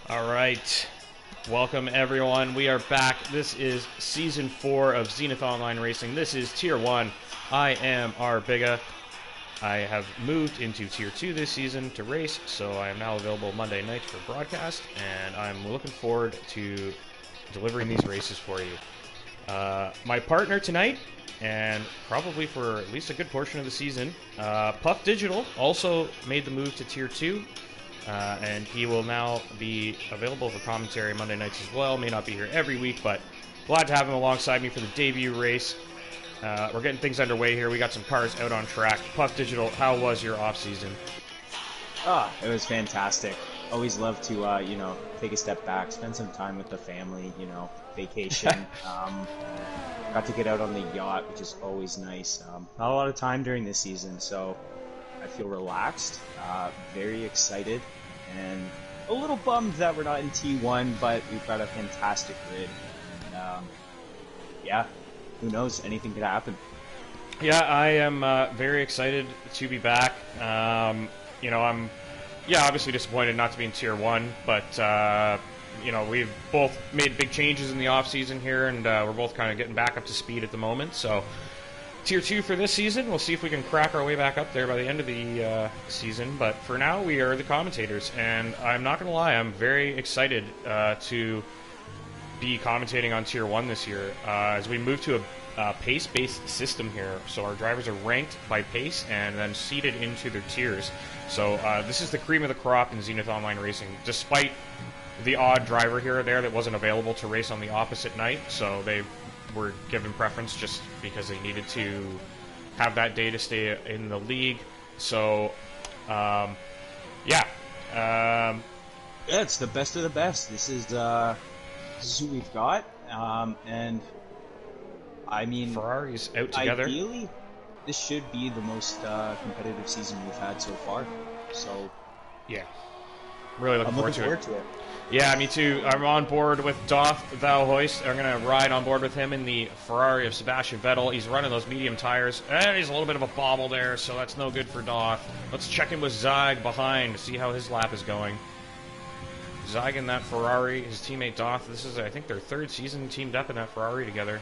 All right. Welcome, everyone. We are back. This is Season 4 of Zenith Online Racing. This is Tier 1. I am Biga. I have moved into Tier 2 this season to race, so I am now available Monday nights for broadcast, and I'm looking forward to delivering these races for you. My partner tonight, and probably for at least a good portion of the season, Puff Digital, also made the move to Tier 2. And he will now be available for commentary Monday nights as well. May not be here every week, but glad to have him alongside me for the debut race. We're getting things underway here. We got some cars out on track. Puff Digital, how was your off-season? It was fantastic. Always love to, take a step back, spend some time with the family, vacation. Got to get out on the yacht, which is always nice. Not a lot of time during this season, so I feel relaxed, very excited, and a little bummed that we're not in T1, but we've got a fantastic grid. Yeah, who knows? Anything could happen. Yeah, I am very excited to be back. I'm obviously disappointed not to be in Tier 1, but we've both made big changes in the off-season here, and we're both kind of getting back up to speed at the moment, so Tier 2 for this season. We'll see if we can crack our way back up there by the end of the season. But for now, we are the commentators. And I'm not going to lie, I'm very excited to be commentating on Tier 1 this year. As we move to a pace-based system here. So our drivers are ranked by pace and then seeded into their tiers. So this is the cream of the crop in Zenith Online Racing. Despite the odd driver here or there that wasn't available to race on the opposite night. So they were given preference just because they needed to have that day to stay in the league. So, it's the best of the best. This is who we've got, and I mean, Ferrari's out together. Ideally, this should be the most competitive season we've had so far. So, yeah, really looking forward to it. Yeah, me too. I'm on board with Doth Thou Hoist. I'm going to ride on board with him in the Ferrari of Sebastian Vettel. He's running those medium tires. And he's a little bit of a bobble there, so that's no good for Doth. Let's check in with Zag behind to see how his lap is going. Zag in that Ferrari, his teammate Doth. This is, I think, their third season teamed up in that Ferrari together.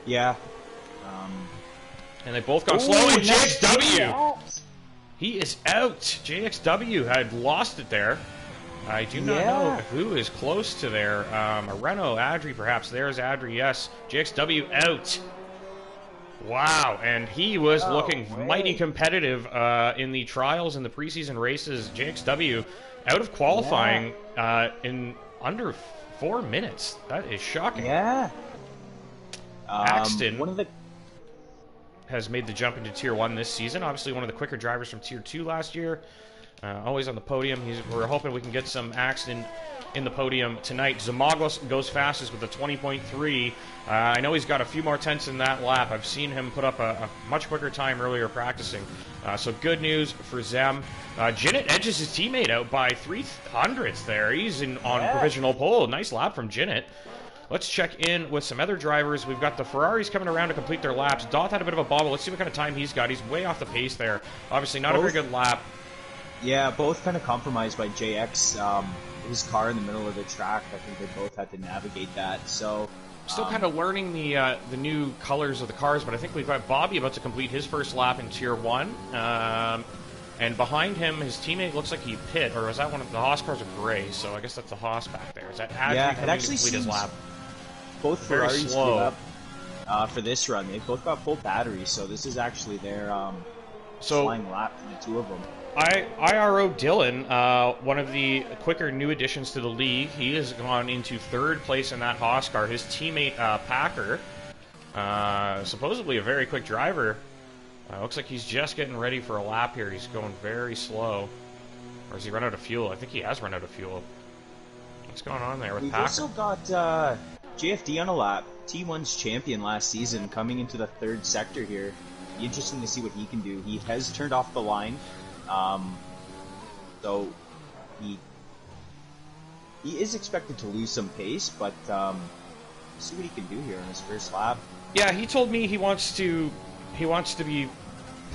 Yeah. And they both got slow, and JXW! He is out. JXW had lost it there. I do not know who is close to there. A Renault, Adri, perhaps. There's Adri, yes. JXW out. Wow, and he was looking mighty competitive in the trials and the preseason races. JXW out of qualifying in under 4 minutes. That is shocking. Yeah. Axton has made the jump into Tier 1 this season. Obviously one of the quicker drivers from Tier 2 last year. Always on the podium. We're hoping we can get some Axton in the podium tonight. Zamagos goes fastest with a 20.3. I know he's got a few more tenths in that lap. I've seen him put up a much quicker time earlier practicing. So good news for Zem. Jinnit edges his teammate out by 0.03 there. He's on provisional pole. Nice lap from Jinnit. Let's check in with some other drivers. We've got the Ferraris coming around to complete their laps. Doth had a bit of a bobble. Let's see what kind of time he's got. He's way off the pace there. Obviously not a very good lap. Yeah, both kind of compromised by JX. His car in the middle of the track. I think they both had to navigate that. So still kind of learning the new colors of the cars, but I think we've got Bobby about to complete his first lap in Tier 1. And behind him, his teammate looks like he pit, or is that one of the Haas cars are gray? So I guess that's the Haas back there. Is that Adri coming to complete his lap? Both Ferraris slow for this run. They've both got full batteries, so this is actually their flying lap from the two of them. IRO Dylan, one of the quicker new additions to the league, he has gone into third place in that Haas car. His teammate Packer, supposedly a very quick driver, looks like he's just getting ready for a lap here. He's going very slow. Or has he run out of fuel? I think he has run out of fuel. What's going on there with Packer? We've also got JFD on a lap. T1's champion last season coming into the third sector here. Be interesting to see what he can do. He has turned off the line. So he is expected to lose some pace, but see what he can do here on his first lap. Yeah, he told me he wants to be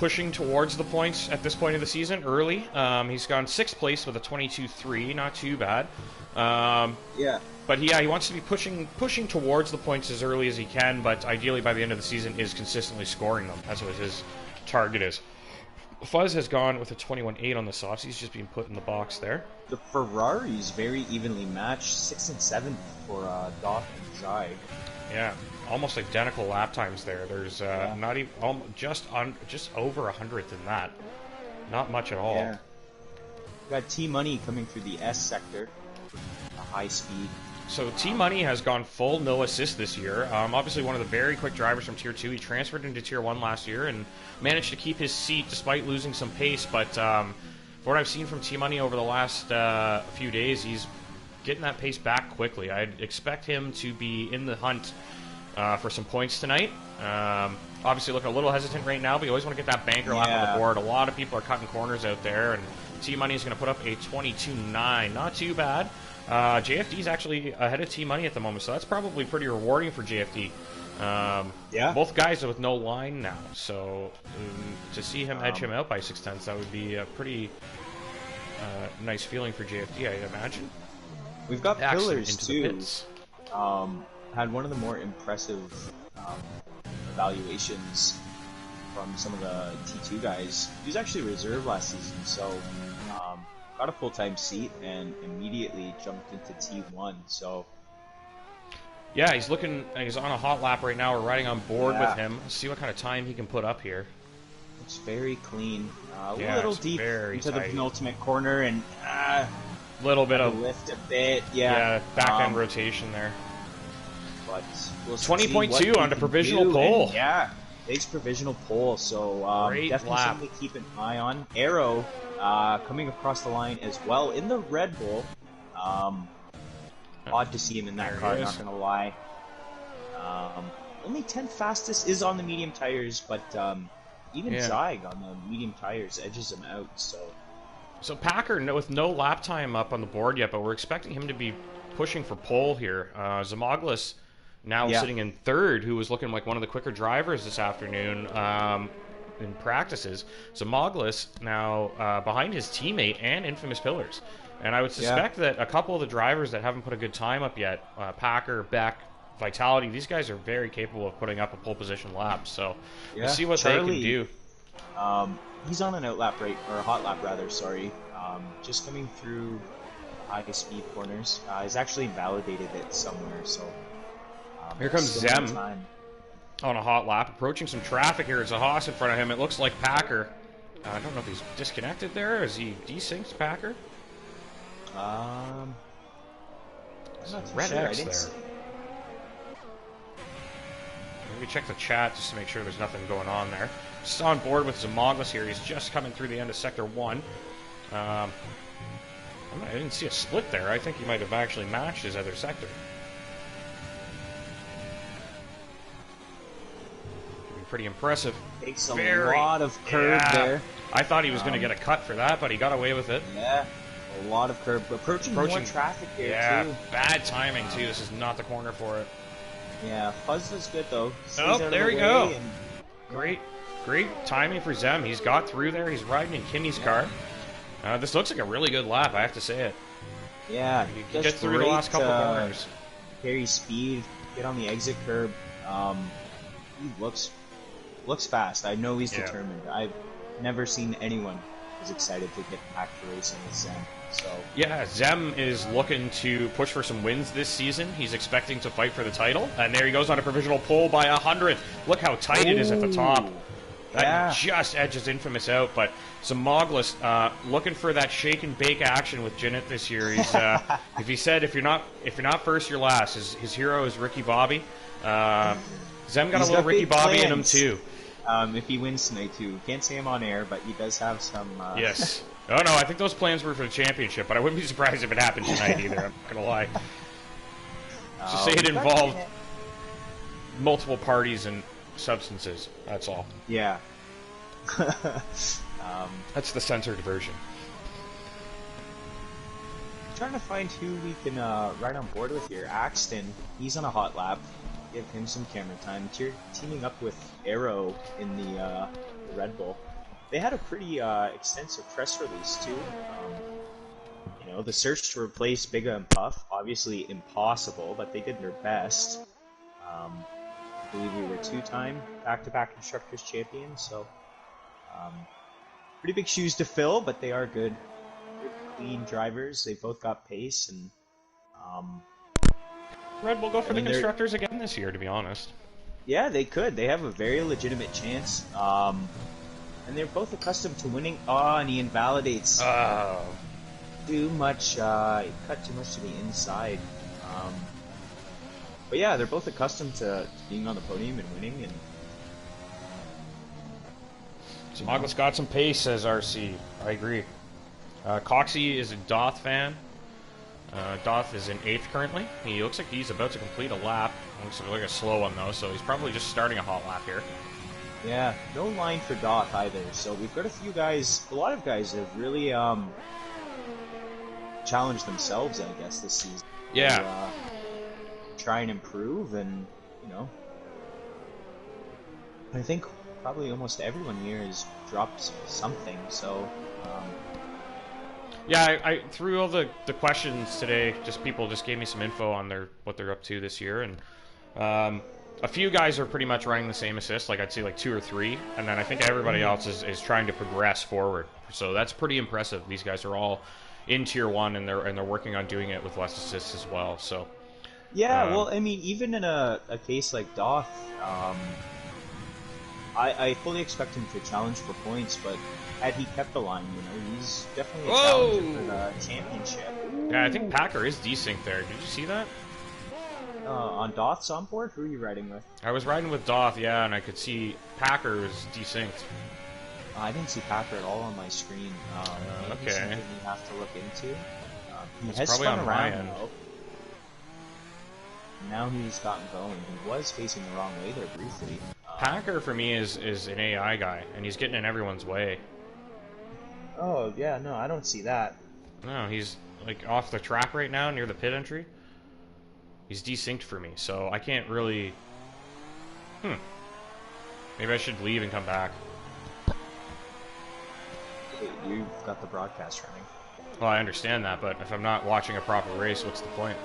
pushing towards the points at this point of the season early. He's gone 6th place with a 22.3, not too bad. Yeah. But yeah, he wants to be pushing towards the points as early as he can, but ideally by the end of the season is consistently scoring them. That's what his target is. Fuzz has gone with a 21.8 on the softs. He's just being put in the box there. The Ferraris very evenly matched, 6th and 7th for Doth and Zai. Yeah, almost identical lap times there. There's not even just over 100th in that. Not much at all. Yeah. Got T Money coming through the S sector, a high speed. So T Money has gone full no assist this year. Obviously one of the very quick drivers from Tier 2. He transferred into Tier 1 last year and managed to keep his seat despite losing some pace. But for what I've seen from T Money over the last few days, he's getting that pace back quickly. I'd expect him to be in the hunt for some points tonight. Obviously looking a little hesitant right now, but you always want to get that banker lap on the board. A lot of people are cutting corners out there, and T Money is going to put up a 22.9. Not too bad. JFD is actually ahead of T Money at the moment, so that's probably pretty rewarding for JFD. Yeah. Both guys with no line now, so to see him edge him out by 6/10, that would be a pretty nice feeling for JFD, I'd imagine. We've got Pillars too. Had one of the more impressive evaluations from some of the T2 guys. He was actually reserved last season, so got a full-time seat and immediately jumped into T1. So yeah, he's on a hot lap right now. We're riding on board with him. Let's see what kind of time he can put up here. Looks very clean. A Yeah, little it's deep very into the tight. penultimate corner and Little bit of lift a bit. back end rotation there. But we'll 20.2 on the provisional pole. Yeah, takes provisional pole. So Great definitely lap. something to keep an eye on. Arrow coming across the line as well in the Red Bull. Odd to see him in that There car, he not is. gonna lie. Only 10th fastest is on the medium tires, but even Zyg on the medium tires edges him out. So Packer with no lap time up on the board yet, but we're expecting him to be pushing for pole here. Zamoglis now sitting in 3rd, who was looking like one of the quicker drivers this afternoon in practices. Zamoglis now behind his teammate and Infamous Pillars. And I would suspect that a couple of the drivers that haven't put a good time up yet, Packer, Beck, Vitality, these guys are very capable of putting up a pole position lap. So we'll see what Charlie, they can do. He's on an out lap right, or a hot lap rather, sorry. Just coming through high speed corners. He's actually validated it somewhere, so Here comes still in Zem time. on a hot lap, approaching some traffic here. It's a Haas in front of him. It looks like Packer. I don't know if he's disconnected there. Is he desynced, Packer? I'm not too Red sure. X there. Maybe check the chat just to make sure there's nothing going on there. Just on board with Zamoglis here. He's just coming through the end of Sector 1. I didn't see a split there. I think he might have actually matched his other sector. Pretty impressive. Takes a lot of curve there. I thought he was going to get a cut for that, but he got away with it. Yeah, a lot of curve. Approaching more traffic there, too. Bad timing, too. This is not the corner for it. Yeah, Fuzz was good, though. There we go. Great timing for Zem. He's got through there. He's riding in Kimmy's car. This looks like a really good lap, I have to say it. Yeah, you get through the last couple corners. Carry speed, get on the exit curb. He looks fast. I know he's determined. I've never seen anyone as excited to get back to racing as Zem. So yeah, Zem is looking to push for some wins this season. He's expecting to fight for the title, and there he goes on a provisional pole by 100th. Look how tight it is at the top. That just edges Infamous out, but Zamoglis looking for that shake and bake action with Zenith this year. He's if he said if you're not first, you're last. His hero is Ricky Bobby. Zem got a little Ricky Bobby in him too. If he wins tonight too, can't say him on air, but he does have some. Yes. Oh no, I think those plans were for the championship, but I wouldn't be surprised if it happened tonight either. I'm not gonna lie. Just say it involved multiple parties and substances. That's all. Yeah. That's the censored version. Trying to find who we can ride on board with here. Axton, he's on a hot lap. Give him some camera time. Teaming up with Arrow in the Red Bull. they had a pretty extensive press release too. You know, the search to replace Bigga and Puff, obviously impossible, but they did their best. I believe we were 2-time back-to-back Constructors champions, so pretty big shoes to fill, but they are good clean drivers. They both got pace, and Red will go for the Constructors again this year, to be honest. Yeah, they could. They have a very legitimate chance. And they're both accustomed to winning. Oh, and he invalidates. Too much, cut too much to the inside. But yeah, they're both accustomed to being on the podium and winning. And Smogle's got some pace, says RC. I agree. Coxie is a Doth fan. Doth is in 8th currently. He looks like he's about to complete a lap. Looks like a slow one though, so he's probably just starting a hot lap here. Yeah, no line for Doth either. So we've got a lot of guys have really challenged themselves, I guess, this season. Yeah. To, try and improve, and you know, I think probably almost everyone here has dropped something. So. Yeah, I through all the questions today, people just gave me some info on what they're up to this year, and a few guys are pretty much running the same assist, like I'd say like 2 or 3, and then I think everybody else is trying to progress forward. So that's pretty impressive. These guys are all in Tier 1, and they're working on doing it with less assists as well. So yeah, well, I mean, even in a case like Doth, I fully expect him to challenge for points, but had he kept the line, you know, he's definitely a challenger for the championship. Yeah, I think Packer is desynced there. Did you see that? On Doth's onboard? Who are you riding with? I was riding with Doth, yeah, and I could see Packer was desynced. I didn't see Packer at all on my screen. Okay. Something you have to look into. He It's has probably spun on my around, end. though. Now he's gotten going. He was facing the wrong way there briefly. Packer, for me, is an AI guy, and he's getting in everyone's way. Oh, yeah, no, I don't see that. No, he's like off the track right now near the pit entry. He's desynced for me, so I can't really... Maybe I should leave and come back. Wait, you've got the broadcast running. Well, I understand that, but if I'm not watching a proper race, what's the point?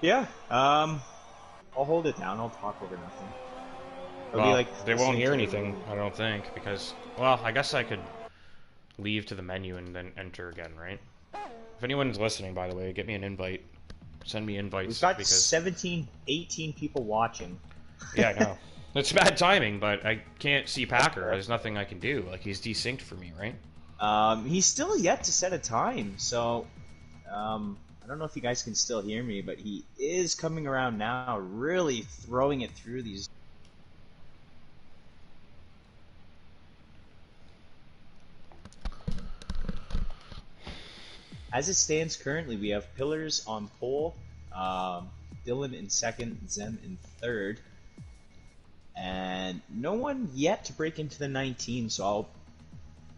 Yeah, I'll hold it down. I'll talk over nothing. It'll be like they won't hear anything, I don't think, because... Well, I guess I could leave to the menu and then enter again, right? If anyone's listening, by the way, get me an invite. Send me invites. We've got 17, 18 people watching. Yeah, I know. It's bad timing, but I can't see Packer. There's nothing I can do. Like, he's desynced for me, right? He's still yet to set a time, so... I don't know if you guys can still hear me, but he is coming around now, really throwing it through these... As it stands currently, we have Pillars on pole, Dylan in second, Zem in third, and no one yet to break into the 19. So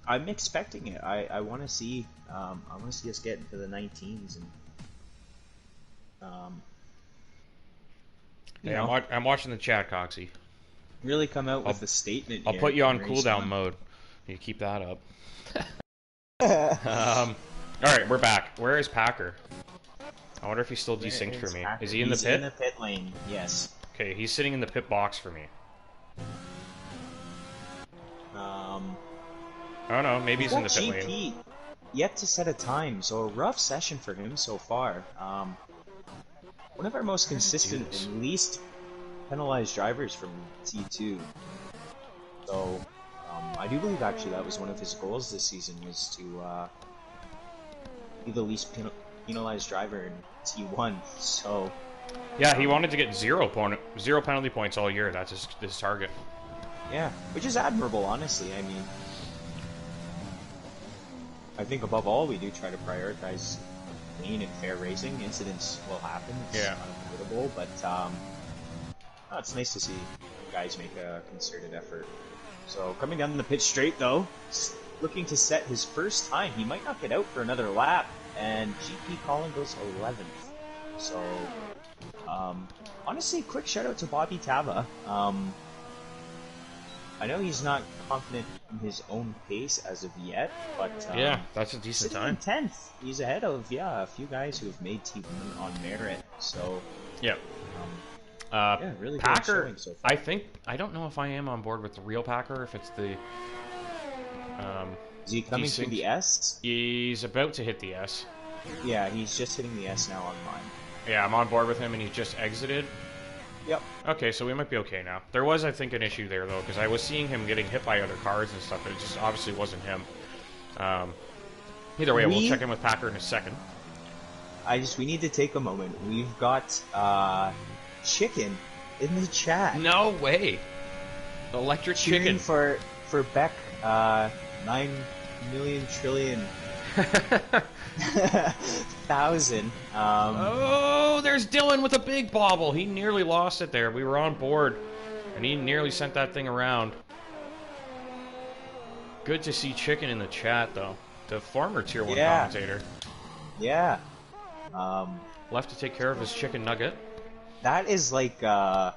I'm expecting it. I want to see us get into the 19s, and I'm watching the chat, Coxie. Really come out with a statement. I'll put you on cooldown mode. You keep that up. Alright, we're back. Where is Packer? I wonder if he's still desynced for me. Packer? Is he in the pit? He's in the pit lane, yes. Okay, he's sitting in the pit box for me. I don't know, maybe he's in the pit lane. Yet to set a time, so a rough session for him so far. One of our most consistent and least penalized drivers from T2. So, I do believe actually that was one of his goals this season, was to be the least penalized driver in T1. So, yeah, he wanted to get zero penalty points all year. That's his target. Yeah, which is admirable, honestly. I mean, I think above all, we do try to prioritize clean and fair racing. Incidents will happen. It's unavoidable, but it's nice to see guys make a concerted effort. So coming down the pit straight, though, looking to set his first time. He might not get out for another lap, and GP Colin goes 11th. So, honestly, quick shout out to Bobby Tava. I know he's not confident in his own pace as of yet, but yeah, that's a decent sitting in time. 10th. He's ahead of a few guys who have made T1 on merit. So Yeah. yeah, really good Packer, showing so far. I don't know if I am on board with the real Packer, if it's the Is he coming through desynced. the S? He's about to hit the S. Yeah, he's just hitting the S now on mine. Yeah, I'm on board with him, and he's just exited. Yep. Okay, so we might be okay now. There was, I think, an issue there, though, because I was seeing him getting hit by other cars and stuff, but it just obviously wasn't him. Either way, we'll check in with Packer in a second. We need to take a moment. We've got Chicken in the chat. No way! Electric Cheering Chicken. for Beck 9 million trillion thousand. Oh, there's Dylan with a big bobble. He nearly lost it there. We were on board, and he nearly sent that thing around. Good to see Chicken in the chat, though. The former Tier 1 commentator. Yeah. Left to take care of his chicken nugget. That is like a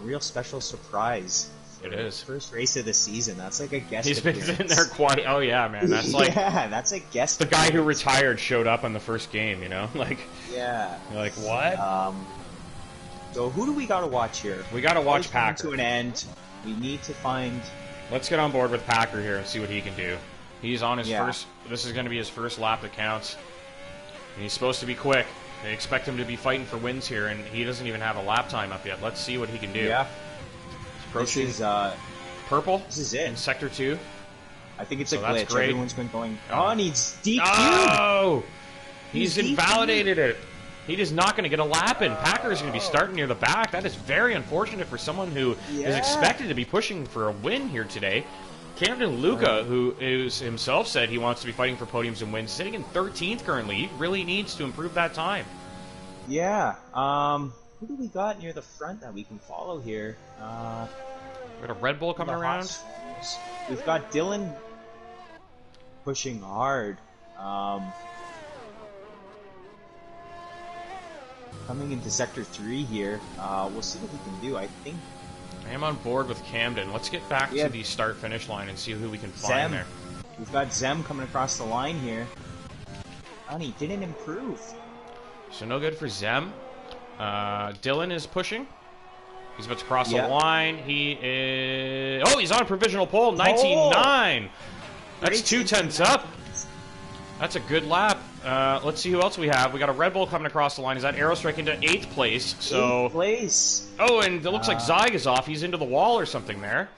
real special surprise. It is. First race of the season. That's like a guest He's been appearance. sitting there quiet. Oh, yeah, man. That's like... yeah, that's a guest The guy who appearance. retired showed up on the first game, you know? Like... Yeah. You're like, what? So who do we got to watch here? We got to watch Always coming Packer. to an end. We need to find... Let's get on board with Packer here and see what he can do. He's on his Yeah. first... This is going to be his first lap that counts. And he's supposed to be quick. They expect him to be fighting for wins here, and he doesn't even have a lap time up yet. Let's see what he can do. Yeah. He's approaching This is, purple this is it. in Sector 2. I think it's So a that's glitch. great. Everyone's been going, oh, and he's DQ'd! Oh! He's He's invalidated it. He is not going to get a lap in. Packer is going to be starting near the back. That is very unfortunate for someone who is Yeah. expected to be pushing for a win here today. Camden Luca, who is himself said he wants to be fighting for podiums and wins, sitting in 13th currently. He really needs to improve that time. Yeah. Who do we got near the front that we can follow here? We got a Red Bull coming The around. Hawks. We've got Dylan pushing hard. Coming into Sector 3 here. We'll see what we can do. I think I am on board with Camden. Let's get back Yeah. to the start-finish line and see who we can find Zem. there. We've got Zem coming across the line here. And he didn't improve. So no good for Zem. Dylan is pushing. He's about to cross Yeah. the line. He is... Oh, he's on a provisional pole. 19.9. That's Great 2/10 up. That's a good lap. Let's see who else we have. We got a Red Bull coming across the line. Is that Aerostrike into 8th place? So... 8th place. Oh, and it looks like Zyg is off. He's into the wall or something there.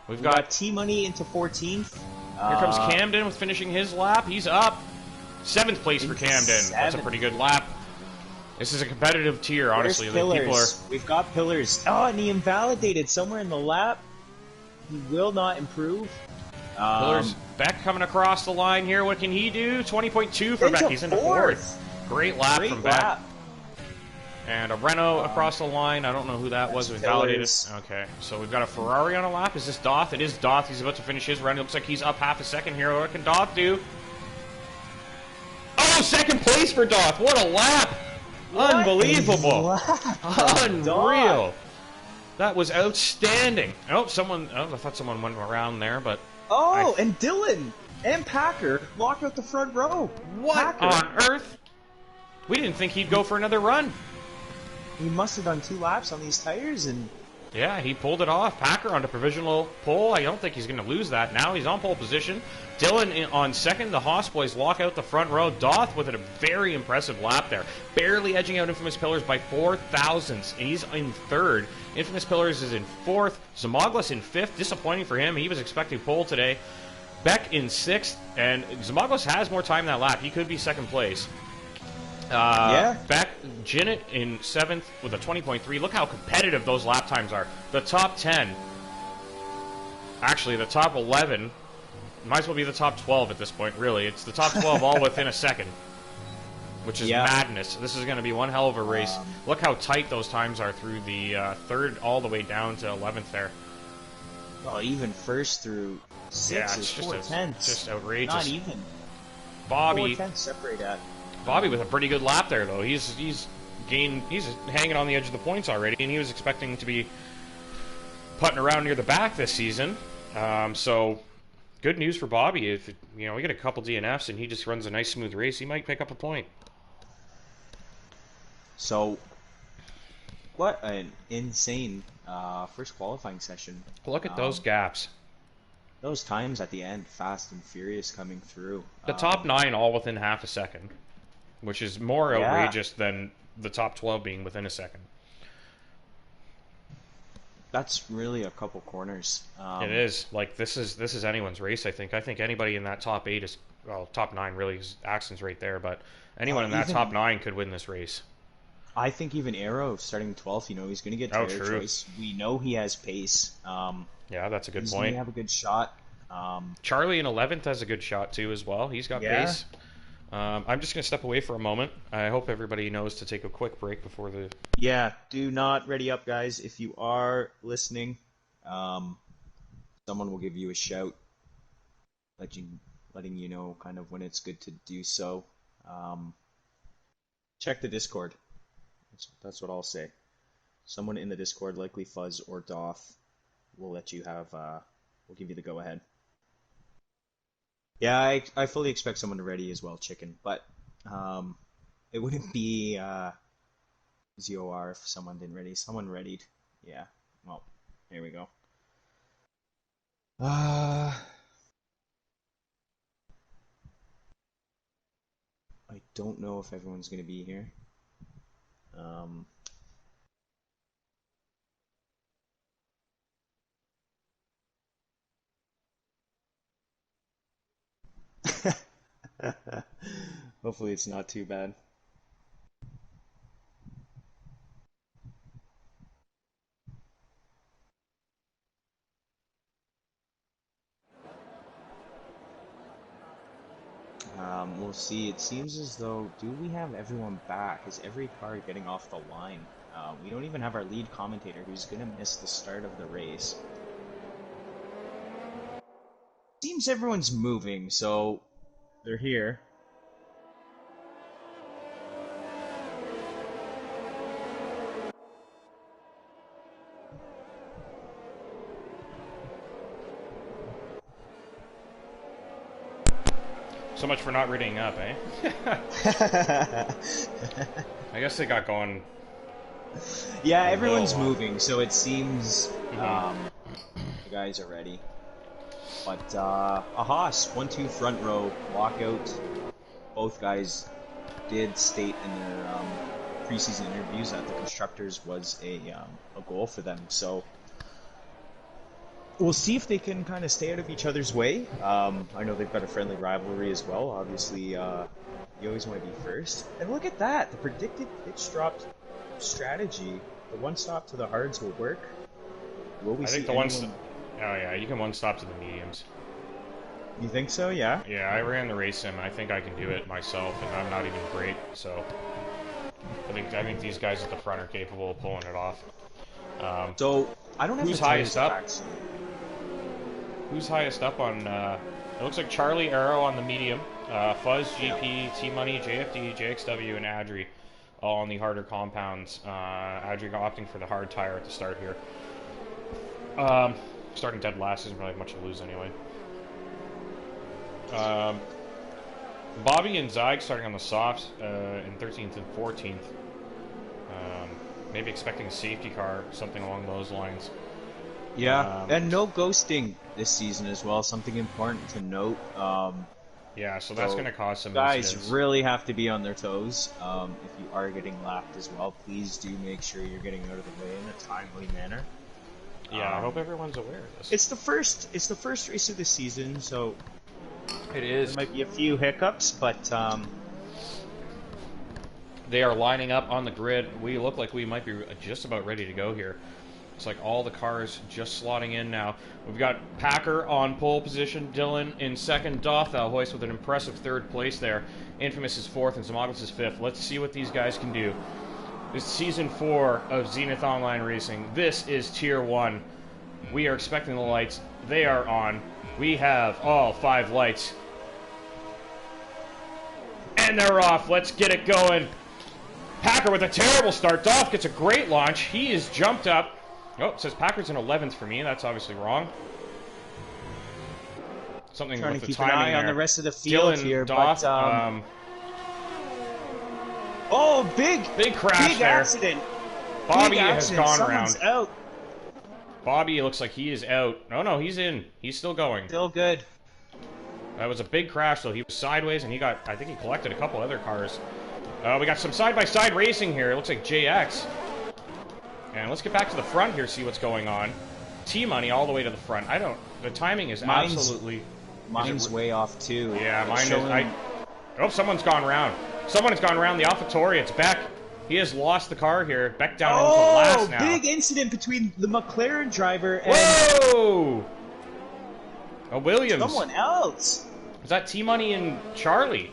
We've We've got... got T-Money into 14th. Here comes Camden with finishing his lap. He's up. 7th place for Into Camden. That's a 7th. pretty good lap. This is a competitive tier, honestly. Where's The people are... Pillars? We've got Pillars. Oh, and he invalidated somewhere in the lap. He will not improve. Pillars Beck coming across the line here. What can he do? 20.2 for Into Beck. He's into 4th. Great lap Great from Beck. lap. And a Renault across the line. I don't know who that was. That's Invalidated. Pillars. Okay, so we've got a Ferrari on a lap. Is this Doth? It is Doth. He's about to finish his run. It looks like he's up half a second here. What can Doth do? Oh, 2nd place for Doth. What a lap! Unbelievable. Lap. Unreal. That was outstanding. Oh, someone... Oh, I thought someone went around there, but... Oh, and Dylan and Packer lock out the front row. What Packer, on earth? We didn't think he'd go for another run. he must have done 2 laps on these tires, and Yeah, he pulled it off. Packer on a provisional pole. I don't think he's going to lose that now. He's on pole position. Dylan on 2nd. The Haas boys lock out the front row. Doth with a very impressive lap there. Barely edging out Infamous Pillars by 4 thousandths. He's in 3rd. Infamous Pillars is in 4th. Zamaglas in 5th. Disappointing for him. He was expecting pole today. Beck in 6th. And Zamaglas has more time that lap. He could be 2nd place. Yeah. Beck, Jinnit in 7th with a 20.3. Look how competitive those lap times are. The top 10. Actually, the top 11... Might as well be the top 12 at this point, really. It's the top 12 all within a second. Which is madness. This is going to be one hell of a race. Look how tight those times are through the 3rd all the way down to 11th there. well, even first through 6 Yeah, is it's 4 tenths. just outrageous. Not even. Bobby, 4 tenths separate at. Bobby with a pretty good lap there, though. He's hanging on the edge of the points already, and he was expecting to be putting around near the back this season. So good news for Bobby. If we get a couple DNFs and he just runs a nice smooth race, he might pick up a point. So, what an insane first qualifying session. Look at those gaps. Those times at the end, fast and furious coming through. The top 9 all within half a second, which is more outrageous than the top 12 being within a second. That's really a couple corners. It is. Like, this is anyone's race, I think. I think anybody in that top 8 is, well, top 9 really is Axton's right there, but anyone in that top 9 could win this race. I think even Arrow starting 12th, he's going to get tire choice. We know he has pace. Yeah, that's a good point. He's going to have a good shot. Charlie in 11th has a good shot too as well. He's got pace. I'm just going to step away for a moment. I hope everybody knows to take a quick break before the... Yeah, do not ready up, guys. If you are listening, someone will give you a shout, letting you know kind of when it's good to do so. Check the Discord. That's what I'll say. Someone in the Discord, likely Fuzz or Doth, will let you have... will give you the go-ahead. Yeah, I fully expect someone to ready as well, Chicken, but it wouldn't be ZOR if someone didn't ready. Someone readied. Yeah, well, here we go. I don't know if everyone's going to be here. Hopefully it's not too bad. We'll see. It seems as though, do we have everyone back? Is every car getting off the line? We don't even have our lead commentator, who's going to miss the start of the race. Seems everyone's moving, so they're here. So much for not readying up, eh? I guess they got going. Yeah, everyone's moving, so it seems the guys are ready. But a Haas 1-2 front row walkout. Both guys did state in their preseason interviews that the constructors was a goal for them. So we'll see if they can kind of stay out of each other's way. I know they've got a friendly rivalry as well. Obviously, you always want to be first. And look at that, the predicted pitch drop strategy. The one stop to the hards will work. Will we see anyone... Oh yeah, you can one stop to the mediums. You think so? Yeah. Yeah, I ran the race sim, and I think I can do it myself, and I'm not even great. So I think these guys at the front are capable of pulling it off. So I don't have who's highest up. Who's highest up on? It looks like Charlie Arrow on the medium, Fuzz, GP, T Money, JFD, JXW, and Adri, all on the harder compounds. Adri opting for the hard tire at the start here. Starting dead last isn't really much to lose anyway. Bobby and Zyg starting on the softs in 13th and 14th. Maybe expecting a safety car, something along those lines. Yeah, and no ghosting this season as well, something important to note. Yeah, so that's going to cause some guys incidents. Really have to be on their toes. If you are getting lapped as well, please do make sure you're getting out of the way in a timely manner. Yeah, I hope everyone's aware of this. It's the first race of the season, so it is. There might be a few hiccups, but they are lining up on the grid. We look like we might be just about ready to go here. It's like all the cars just slotting in now. We've got Packer on pole position, Dylan in second, Doth Hoist with an impressive third place there. Infamous is fourth, and Zamagas is fifth. Let's see what these guys can do. This is Season 4 of Zenith Online Racing. This is Tier 1. We are expecting the lights. They are on. We have all 5 lights. And they're off. Let's get it going. Packer with a terrible start. Doth gets a great launch. He is jumped up. Oh, it says Packard's in 11th for me. That's obviously wrong. Something Trying with to the keep an timing eye there. on the rest of the field Dylan here, Doff, but oh, big crash big there. accident. Bobby big has accident. gone Someone's around. out. Bobby looks like he is out. No, he's in. He's still going. Still good. That was a big crash, though. He was sideways, and I think he collected a couple other cars. We got some side-by-side racing here. It looks like JX. And let's get back to the front here, see what's going on. T-Money all the way to the front. The timing is absolutely... Mine's way off, too. Yeah, mine is... Oh, someone's gone around. Someone has gone around the AlphaTauri. It's Beck. He has lost the car here. Beck down into last now. Big incident between the McLaren driver and... Whoa! Oh, Williams. Someone else. Is that T-Money and Charlie?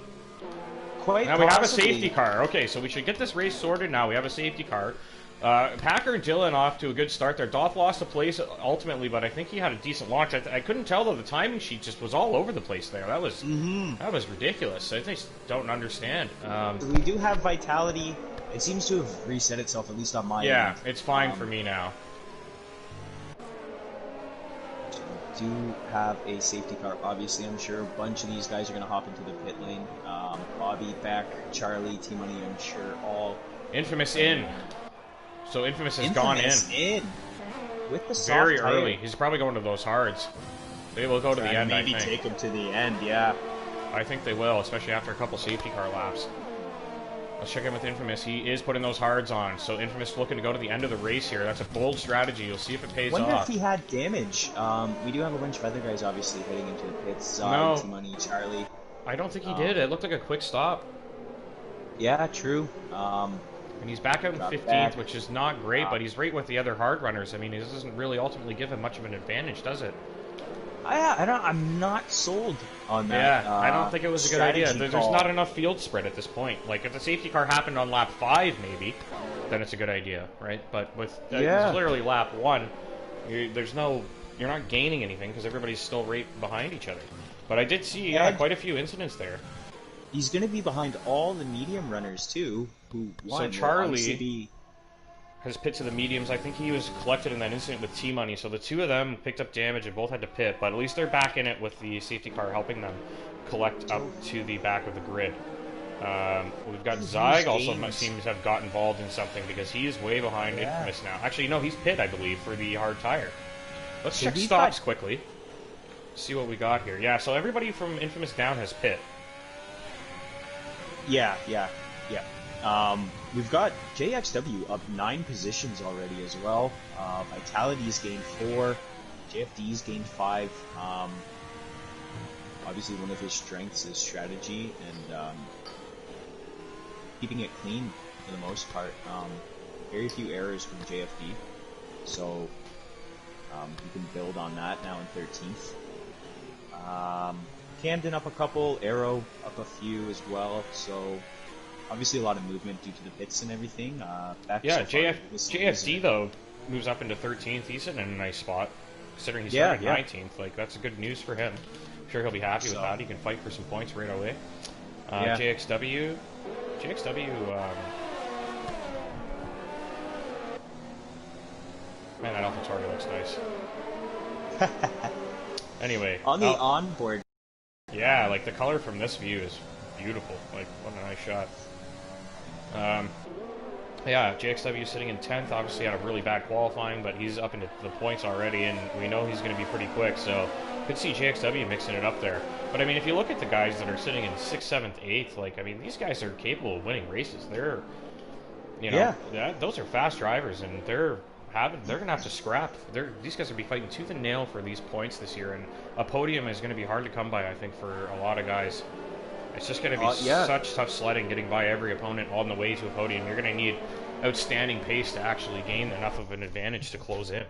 Quite Now possibly. we have a safety car. Okay, so we should get this race sorted now. We have a safety car. Packer and Dylan off to a good start there. Doth lost a place ultimately, but I think he had a decent launch. I couldn't tell, though. The timing sheet just was all over the place there. That was ridiculous. I just don't understand. We do have Vitality. It seems to have reset itself, at least on my end. Yeah, it's fine for me now. We do have a safety car, obviously. I'm sure a bunch of these guys are going to hop into the pit lane. Bobby, Beck, Charlie, T-Money, I'm sure all... Infamous in. So Infamous has gone in. With the soft very tire. early. He's probably going to those hards. They will go to the end, I maybe think. take him to the end, yeah. I think they will, especially after a couple safety car laps. Let's check in with Infamous. He is putting those hards on, so Infamous looking to go to the end of the race here. That's a bold strategy. You'll see if it pays Wonder off. if he had damage. We do have a bunch of other guys, obviously, heading into the pits. No. T-Money, Charlie. I don't think he did. It looked like a quick stop. Yeah, true. And he's back out in 15th, back. which is not great, but he's right with the other hard runners. I mean, this doesn't really ultimately give him much of an advantage, does it? I'm not sold on that. Yeah, I don't think it was a good idea. There's call. not enough field spread at this point. Like, if the safety car happened on lap 5, maybe, then it's a good idea, right? But with it's literally lap 1, you're not gaining anything because everybody's still right behind each other. But I did see quite a few incidents there. He's going to be behind all the medium runners, too, who won. So Charlie has pit to the mediums. I think he was collected in that incident with T-Money, so the two of them picked up damage and both had to pit, but at least they're back in it with the safety car helping them collect up to the back of the grid. We've got Zyg also seems to have got involved in something because he is way behind Infamous now. Actually, no, he's pit, I believe, for the hard tire. Let's check stops quickly. See what we got here. Yeah, so everybody from Infamous down has pit. Yeah. We've got JXW up 9 positions already as well. Vitality's gained 4. JFD's gained 5. Obviously, one of his strengths is strategy and keeping it clean for the most part. Very few errors from JFD, so you can build on that now in 13th. Camden up a couple, Arrow up a few as well, so obviously a lot of movement due to the pits and everything. JFD though moves up into 13th. He's in a nice spot, considering he started 19th. Like, that's good news for him. I'm sure he'll be happy with that. He can fight for some points right away. JXW, man, that AlphaTauri looks nice. Anyway, on the onboard. Yeah, like the color from this view is beautiful. Like, what a nice shot. Yeah, JXW sitting in 10th. Obviously had a really bad qualifying, but he's up into the points already, and we know he's going to be pretty quick, so could see JXW mixing it up there. But, I mean, if you look at the guys that are sitting in 6th, 7th, 8th, like, I mean, these guys are capable of winning races. They're, those are fast drivers, and they're going to have to scrap. These guys will be fighting tooth and nail for these points this year, and a podium is going to be hard to come by, I think, for a lot of guys. It's just going to be such tough sledding, getting by every opponent on the way to a podium. You're going to need outstanding pace to actually gain enough of an advantage to close in.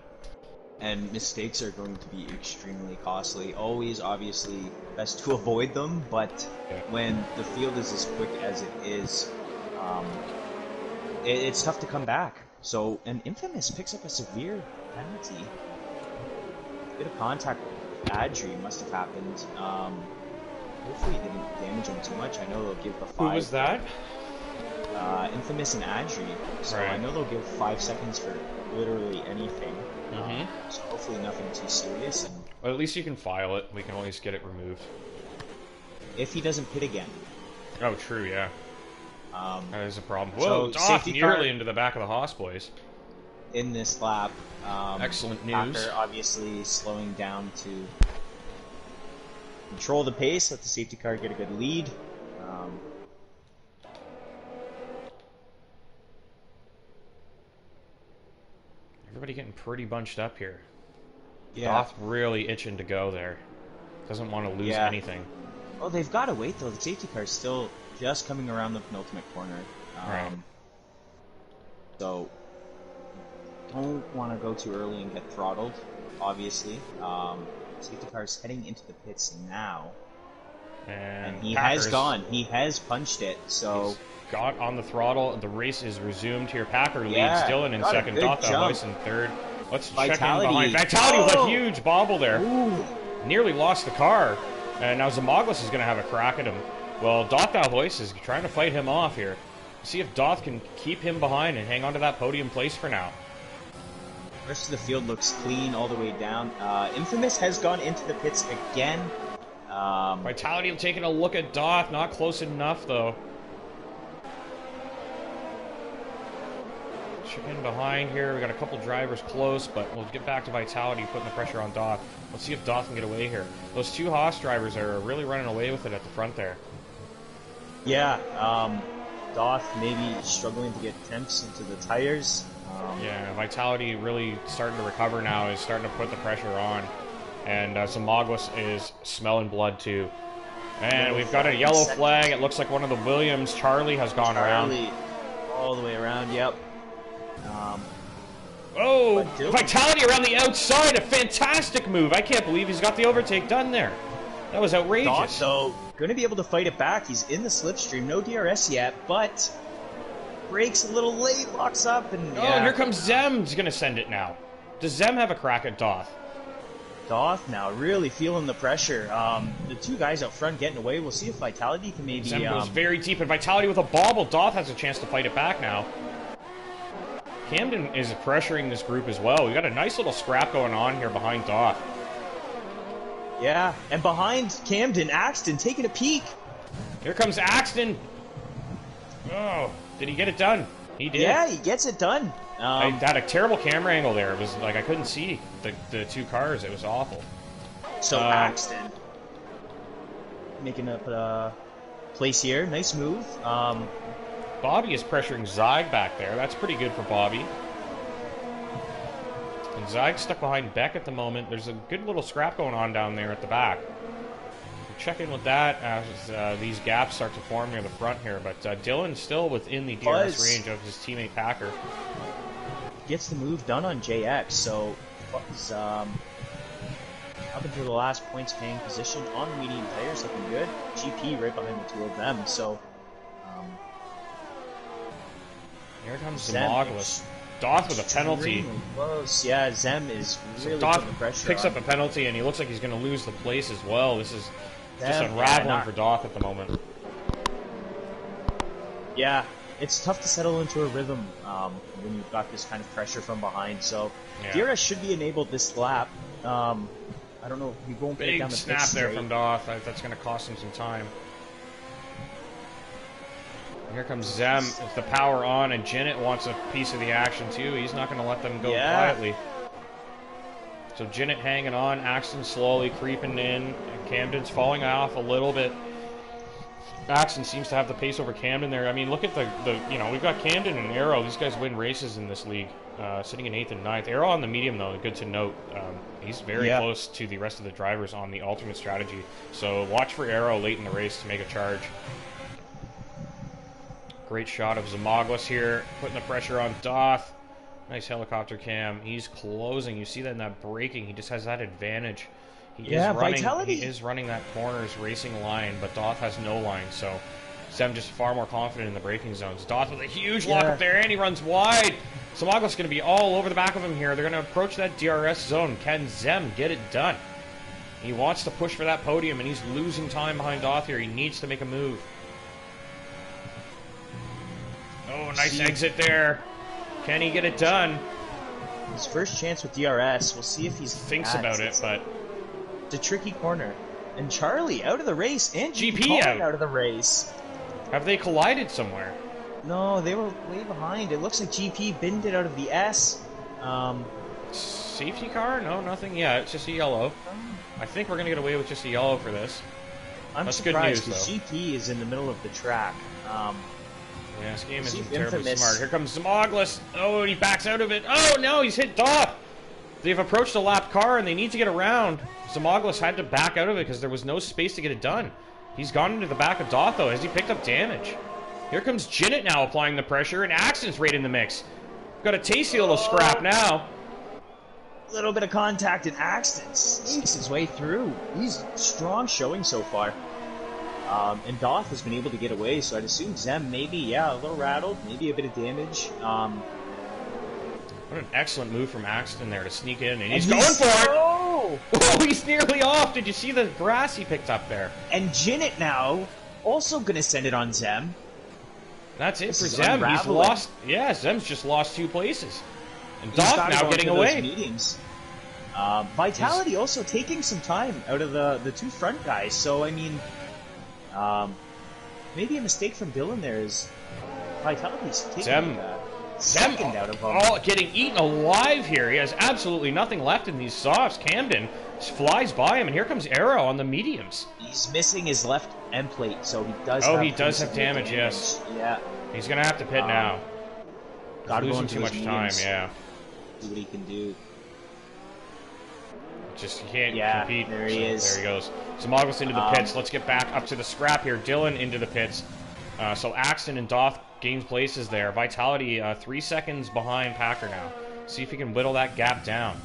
And mistakes are going to be extremely costly. Always, obviously, best to avoid them, but when the field is as quick as it is, it's tough to come back. So, and Infamous picks up a severe penalty. A bit of contact with Adri must have happened. Hopefully it didn't damage him too much. I know they'll give the 5. Who was that? Infamous and Adri. So Right. I know they'll give 5 seconds for literally anything. Mm-hmm. So hopefully nothing too serious. And Well, at least you can file it. We can always get it removed. if he doesn't pit again. Oh, true, yeah. That is a problem. Whoa, So, it's off safety nearly car- into the back of the Haas boys. In this lap, Excellent news. Packer obviously slowing down to control the pace, let the safety car get a good lead. Everybody getting pretty bunched up here. Yeah. Doth really itching to go there. Doesn't want to lose Yeah. anything. Oh, they've got to wait though. The safety car is still just coming around the penultimate corner. Right. So don't want to go too early and get throttled. Obviously, safety car is heading into the pits now, and he Packers, has gone. He has punched it. So he's got on the throttle. The race is resumed here. Packer Yeah, leads Dylan in got a second. good Doth jump. Voice in third. Let's check in Vitality. behind. Vitality with a Oh! huge bobble there. ooh, Nearly lost the car. And now Zamoglis is going to have a crack at him. Well, Doth Voice is trying to fight him off here. See if Doth can keep him behind and hang on to that podium place for now. the rest of the field looks clean all the way down. Infamous has gone into the pits again. Vitality taking a look at Doth. Not close enough, though. Check in behind here. We got a couple drivers close, but we'll get back to Vitality putting the pressure on Doth. Let's see if Doth can get away here. Those two Haas drivers are really running away with it at the front there. Yeah, Doth maybe struggling to get temps into the tires. Yeah, Vitality really starting to recover now, is starting to put the pressure on. And Zamoglis is smelling blood too. And Yellow we've got a flag in yellow second. flag. It looks like one of the Williams. Charlie has gone around. Charlie, all the way around, yep. Oh, But Dylan- Vitality around the outside. A fantastic move. I can't believe he's got the overtake done there. That was outrageous. Doth, though, going to be able to fight it back. He's in the slipstream, no DRS yet, but brakes a little late, locks up, and Oh, and here comes Zem. He's going to send it now. Does Zem have a crack at Doth? Doth now really feeling the pressure. The two guys out front getting away. We'll see if Vitality can maybe. Zem goes very deep, and Vitality with a bobble. Doth has a chance to fight it back now. Camden is pressuring this group as well. We got a nice little scrap going on here behind Doth. Yeah, and behind Camden, Axton taking a peek. Here comes Axton. Oh, did he get it done? He did. Yeah, he gets it done. I had a terrible camera angle there. It was like I couldn't see the two cars. It was awful. So Axton making up a place here. Nice move. Bobby is pressuring Zyg back there. That's pretty good for Bobby. And Zyg's stuck behind Beck at the moment. There's a good little scrap going on down there at the back. We'll check in with that as these gaps start to form near the front here. But Dylan's still within the DRS range of his teammate Packer. Gets the move done on JX, so was up until the last points paying position on the medium tires, looking good. GP right behind the two of them, so Here comes Zem Zamoglis. Doth with a penalty. extremely close. Yeah, Zem is really Doth putting the pressure picks on. up a penalty, and he looks like he's going to lose the place as well. This is just Zem, unraveling yeah, for Doth at the moment. Yeah, it's tough to settle into a rhythm when you've got this kind of pressure from behind. So Yeah. DRS should be enabled this lap. I don't know. He won't get it Big down the snap pit there straight. from Doth. That's going to cost him some time. Here comes Zem with the power on, and Jinnit wants a piece of the action too. He's not going to let them go quietly. So Jinnit hanging on, Axton slowly creeping in, and Camden's falling off a little bit. Axton seems to have the pace over Camden there. I mean, look at the we've got Camden and Arrow. These guys win races in this league, sitting in 8th and 9th. Arrow on the medium, though, good to note. He's very close to the rest of the drivers on the alternate strategy. So watch for Arrow late in the race to make a charge. Great shot of Zamoglis here, putting the pressure on Doth. Nice helicopter cam. He's closing. You see that in that braking. He just has that advantage. He is running that corners racing line, but Doth has no line, so Zem just far more confident in the braking zones. Doth with a huge lock up there, and he runs wide. Zamoglis is going to be all over the back of him here. They're going to approach that DRS zone. Can Zem get it done? He wants to push for that podium, and he's losing time behind Doth here. He needs to make a move. Oh, nice exit there. Can he get it done? His first chance with DRS. We'll see if he thinks about it, but it's a tricky corner. And Charlie out of the race, and GP out of the race. Have they collided somewhere? No, they were way behind. It looks like GP binned it out of the S. Safety car? No, nothing. Yeah, it's just a yellow. I think we're gonna get away with just a yellow for this. That's surprised because GP is in the middle of the track. Yeah, this game isn't terribly smart. Here comes Zimoglis. Oh, and he backs out of it. Oh no, he's hit Doth. They've approached a lapped car and they need to get around. Zimoglis had to back out of it because there was no space to get it done. He's gone into the back of Doth though. Has he picked up damage? Here comes Jinnit now applying the pressure, and Axton's right in the mix. Got a tasty little scrap now. A little bit of contact, and Axton sneaks his way through. He's strong showing so far. And Doth has been able to get away, so I'd assume Zem maybe, yeah, a little rattled, maybe a bit of damage. What an excellent move from Axton there to sneak in, and he's going for it! Oh, he's nearly off! Did you see the grass he picked up there? And Jinnit now also going to send it on Zem. That's it for Zem. He's lost. Yeah, Zem's just lost 2 places. And Doth now getting away. Vitality also taking some time out of the 2 front guys. So, I mean, maybe a mistake from Dylan there is Vitality's taking second out of him. Oh, getting eaten alive here. He has absolutely nothing left in these softs. Camden just flies by him, and here comes Arrow on the mediums. He's missing his left end plate, so he does. Oh, he does have damage. Yes. Yeah. He's gonna have to pit now. Got losing too much time. Yeah. See what he can do. Just he can't compete. There he is. There he goes. Zimoglis into the pits. Let's get back up to the scrap here. Dylan into the pits. So Axton and Doth gains places there. Vitality 3 seconds behind Packer now. See if he can whittle that gap down.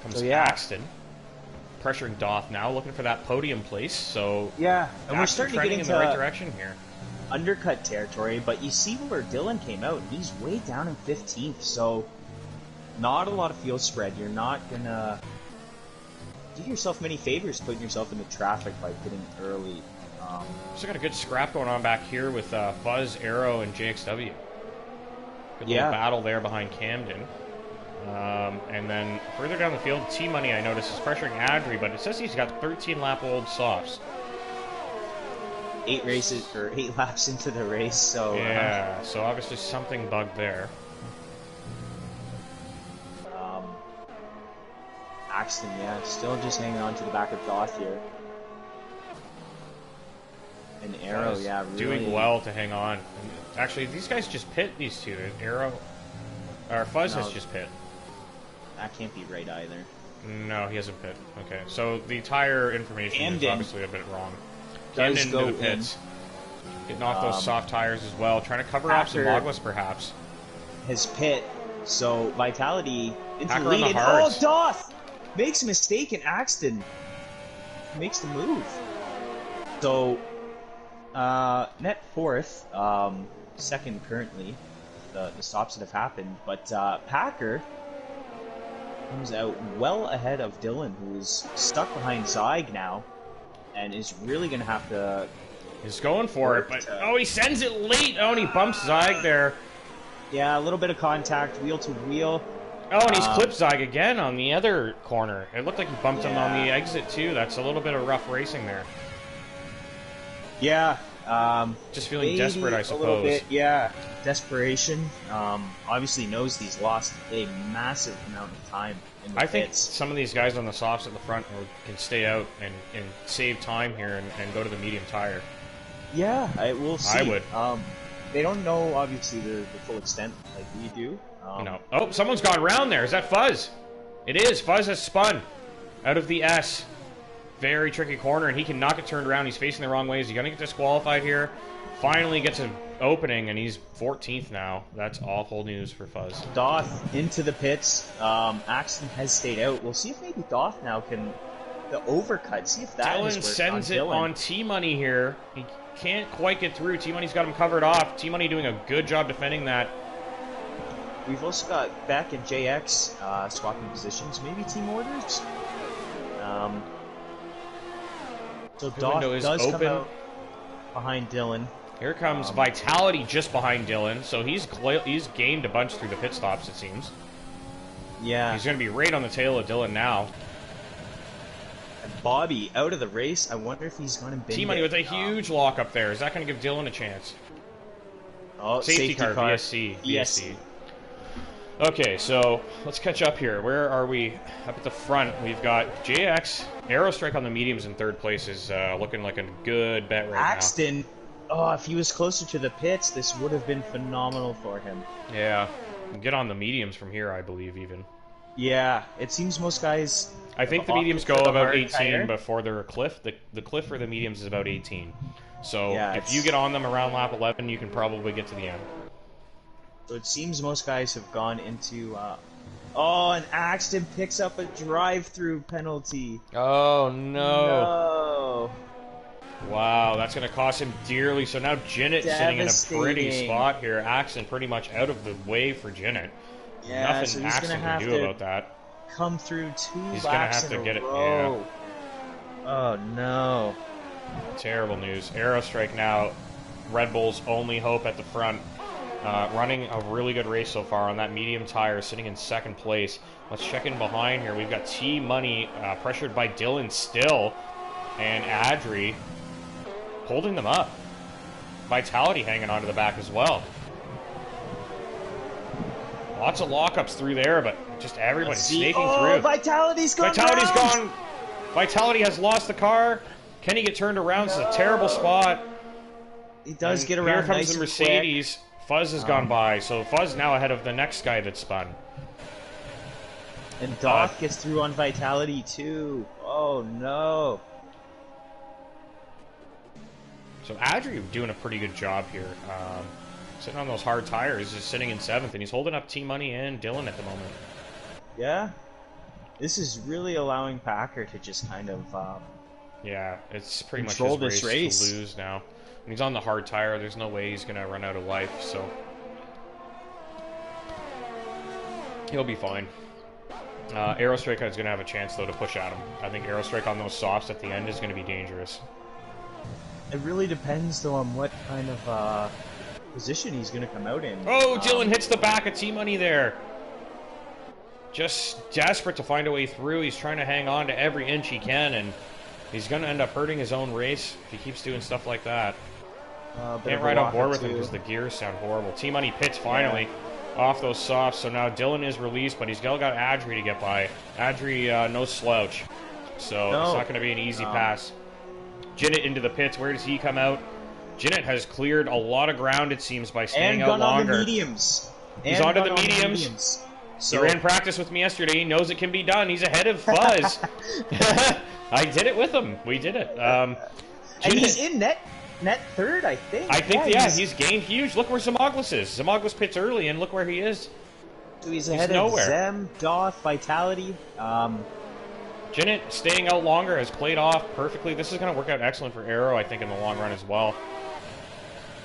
Comes Axton, pressuring Doth now, looking for that podium place. So yeah, and we're starting to get into the right direction here. Undercut territory, but you see where Dylan came out. He's way down in 15th, so not a lot of field spread. You're not gonna do yourself many favors putting yourself into traffic by pitting early. So got a good scrap going on back here with Fuzz, Arrow, and JXW. Good little battle there behind Camden. And then further down the field, T-Money, I noticed, is pressuring Adri, but it says he's got 13-lap-old softs. 8 laps into the race, so... Yeah, so obviously something bugged there. Axton, still just hanging on to the back of Doth here. And Arrow, really... doing well to hang on. Actually, these guys just pit, these two. Arrow... Or Fuzz has just pit. That can't be right either. No, he hasn't pit. Okay, so the tire information is obviously a bit wrong. Camden into the pits. Getting off those soft tires as well. Trying to cover off some Zimoglis, perhaps. His pit, so Vitality into the lead. lead. Oh, Doth makes a mistake, and Axton makes the move. So, net 4th, second currently. The stops that have happened, but Packer comes out well ahead of Dylan, who's stuck behind Zyg now, and is really going to have to... He's going for it, but... oh, he sends it late! Oh, and he bumps Zyg there. Yeah, a little bit of contact, wheel to wheel. Oh, and he's clipped Zyg again on the other corner. It looked like he bumped him on the exit, too. That's a little bit of rough racing there. Yeah. Just feeling desperate, I suppose. A little bit, desperation. Obviously knows he's lost a massive amount of time in the pits. Think some of these guys on the softs at the front can stay out and save time here and go to the medium tire. Yeah, we'll see. I would. They don't know, obviously, the full extent like we do. Oh, someone's gone round there. Is that Fuzz? It is. Fuzz has spun out of the S. Very tricky corner, and he can knock it turned around. He's facing the wrong way. Is he going to get disqualified here? Finally gets an opening, and he's 14th now. That's awful news for Fuzz. Doth into the pits. Axton has stayed out. We'll see if maybe Doth now can... The overcut. See if that Dylan sends it on T-Money here. He can't quite get through. T-Money's got him covered off. T-Money doing a good job defending that. we've also got Beck and JX swapping positions, maybe team orders. So Doth does open. come out behind Dylan. Here comes Vitality just behind Dylan, so he's gained a bunch through the pit stops, it seems. Yeah. He's going to be right on the tail of Dylan now. And Bobby out of the race. I wonder if he's going to bin T-Money with a huge lock up there. Is that going to give Dylan a chance? Oh, safety car, VSC. Okay, so let's catch up here. Where are we? Up at the front, we've got JX. Aerostrike on the mediums in third place is looking like a good bet right Axton. Oh, if he was closer to the pits, this would have been phenomenal for him. now. Yeah. Get on the mediums from here, I believe, even. Yeah, it seems most guys... I think the mediums go about 18 before they're a cliff. The cliff for the mediums is about 18. So yeah, if you get on them around lap 11, you can probably get to the end. So it seems most guys have gone into... Oh, and Axton picks up a drive-through penalty. Oh, no. No. Wow, that's going to cost him dearly. So now Jinnit sitting in a pretty spot here. Axton pretty much out of the way for Jinnit. Yeah, Nothing so he's Axton gonna have can do to about that. come through He's going to have to get it. Yeah. Oh, no. Terrible news. Aerostrike now, Red Bull's only hope at the front. Running a really good race so far on that medium tire, sitting in second place. Let's check in behind here. We've got T-Money pressured by Dylan still, and Adri holding them up. Vitality hanging onto the back as well. Lots of lockups through there, but just everybody snaking through. Vitality's gone. Vitality's gone. Vitality has lost the car. Can he get turned around? It's a terrible spot. He does get around. Here comes the Mercedes. Fuzz has gone by, so Fuzz now ahead of the next guy that spun. And Doc gets through on Vitality too. Oh no. So Adri doing a pretty good job here. Sitting on those hard tires, just sitting in 7th, and he's holding up T-Money and Dylan at the moment. Yeah. This is really allowing Packer to just kind of yeah, it's pretty much control his this race to lose now. When he's on the hard tire, there's no way he's going to run out of life, so he'll be fine. Aerostrike is going to have a chance, though, to push at him. I think Aerostrike on those softs at the end is going to be dangerous. It really depends, though, on what kind of position he's going to come out in. Oh, Dylan hits the back of T-Money there. Just desperate to find a way through. He's trying to hang on to every inch he can, and he's going to end up hurting his own race if he keeps doing stuff like that. Can't ride on board with him because the gears sound horrible. T-Money pits finally off those softs, so now Dylan is released, but he's still got Adri to get by. Adri, no slouch, so it's not going to be an easy pass. Jinnit into the pits. Where does he come out? Jinnit has cleared a lot of ground, it seems, by staying out longer. On the mediums. He's onto the mediums. So, he ran practice with me yesterday. He knows it can be done. He's ahead of Fuzz. I did it with him. We did it. And he's in net third, I think. He's gained huge. Look where Zamoglis is. Zamoglis pits early, and look where he is. So he's ahead of Zem, Doth, Vitality. Jinnit staying out longer has played off perfectly. This is going to work out excellent for Aero, I think, in the long run as well.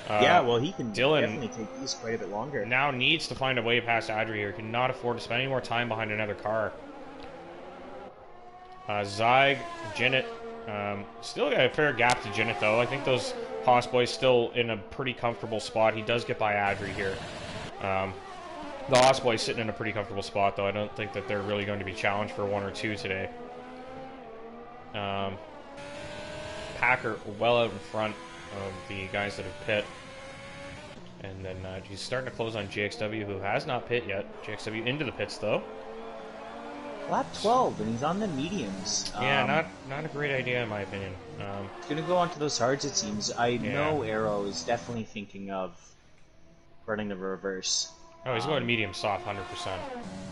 Yeah, well, he can Dylan definitely take these quite a bit longer. Now needs to find a way past Adri here. Cannot afford to spend any more time behind another car. Zyg, Jinnit. Still got a fair gap to Jinnit, though. I think those Haas boys still in a pretty comfortable spot. He does get by Adri here. The Haas boys sitting in a pretty comfortable spot, though. I don't think that they're really going to be challenged for 1 or 2 today. Packer well out in front of the guys that have pit. And then he's starting to close on JXW, who has not pit yet. JXW into the pits, though. Lap 12, and he's on the mediums. Yeah, not a great idea, in my opinion. He's going to go onto those hards, it seems. I know Aero is definitely thinking of running the reverse. Oh, he's going medium soft, 100%.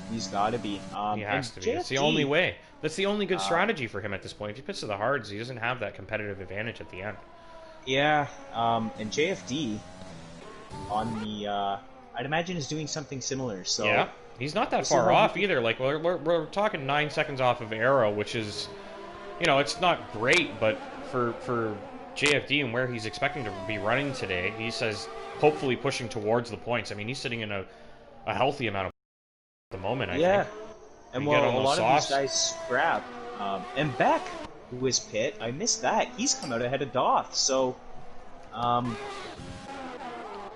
He's got to be. He has to be. It's the only way. That's the only good strategy for him at this point. If he pits to the hards, he doesn't have that competitive advantage at the end. Yeah, and JFD on the, I'd imagine is doing something similar. So yeah, he's not that far off either. Like we're talking 9 seconds off of Aero, which is, it's not great, but for JFD and where he's expecting to be running today, he says hopefully pushing towards the points. I mean, he's sitting in a a healthy amount of at the moment, I Yeah. think. And You get well, on a those lot of softs. these guys scrap. And Beck, who was pit, I missed that. He's come out ahead of Doth, so The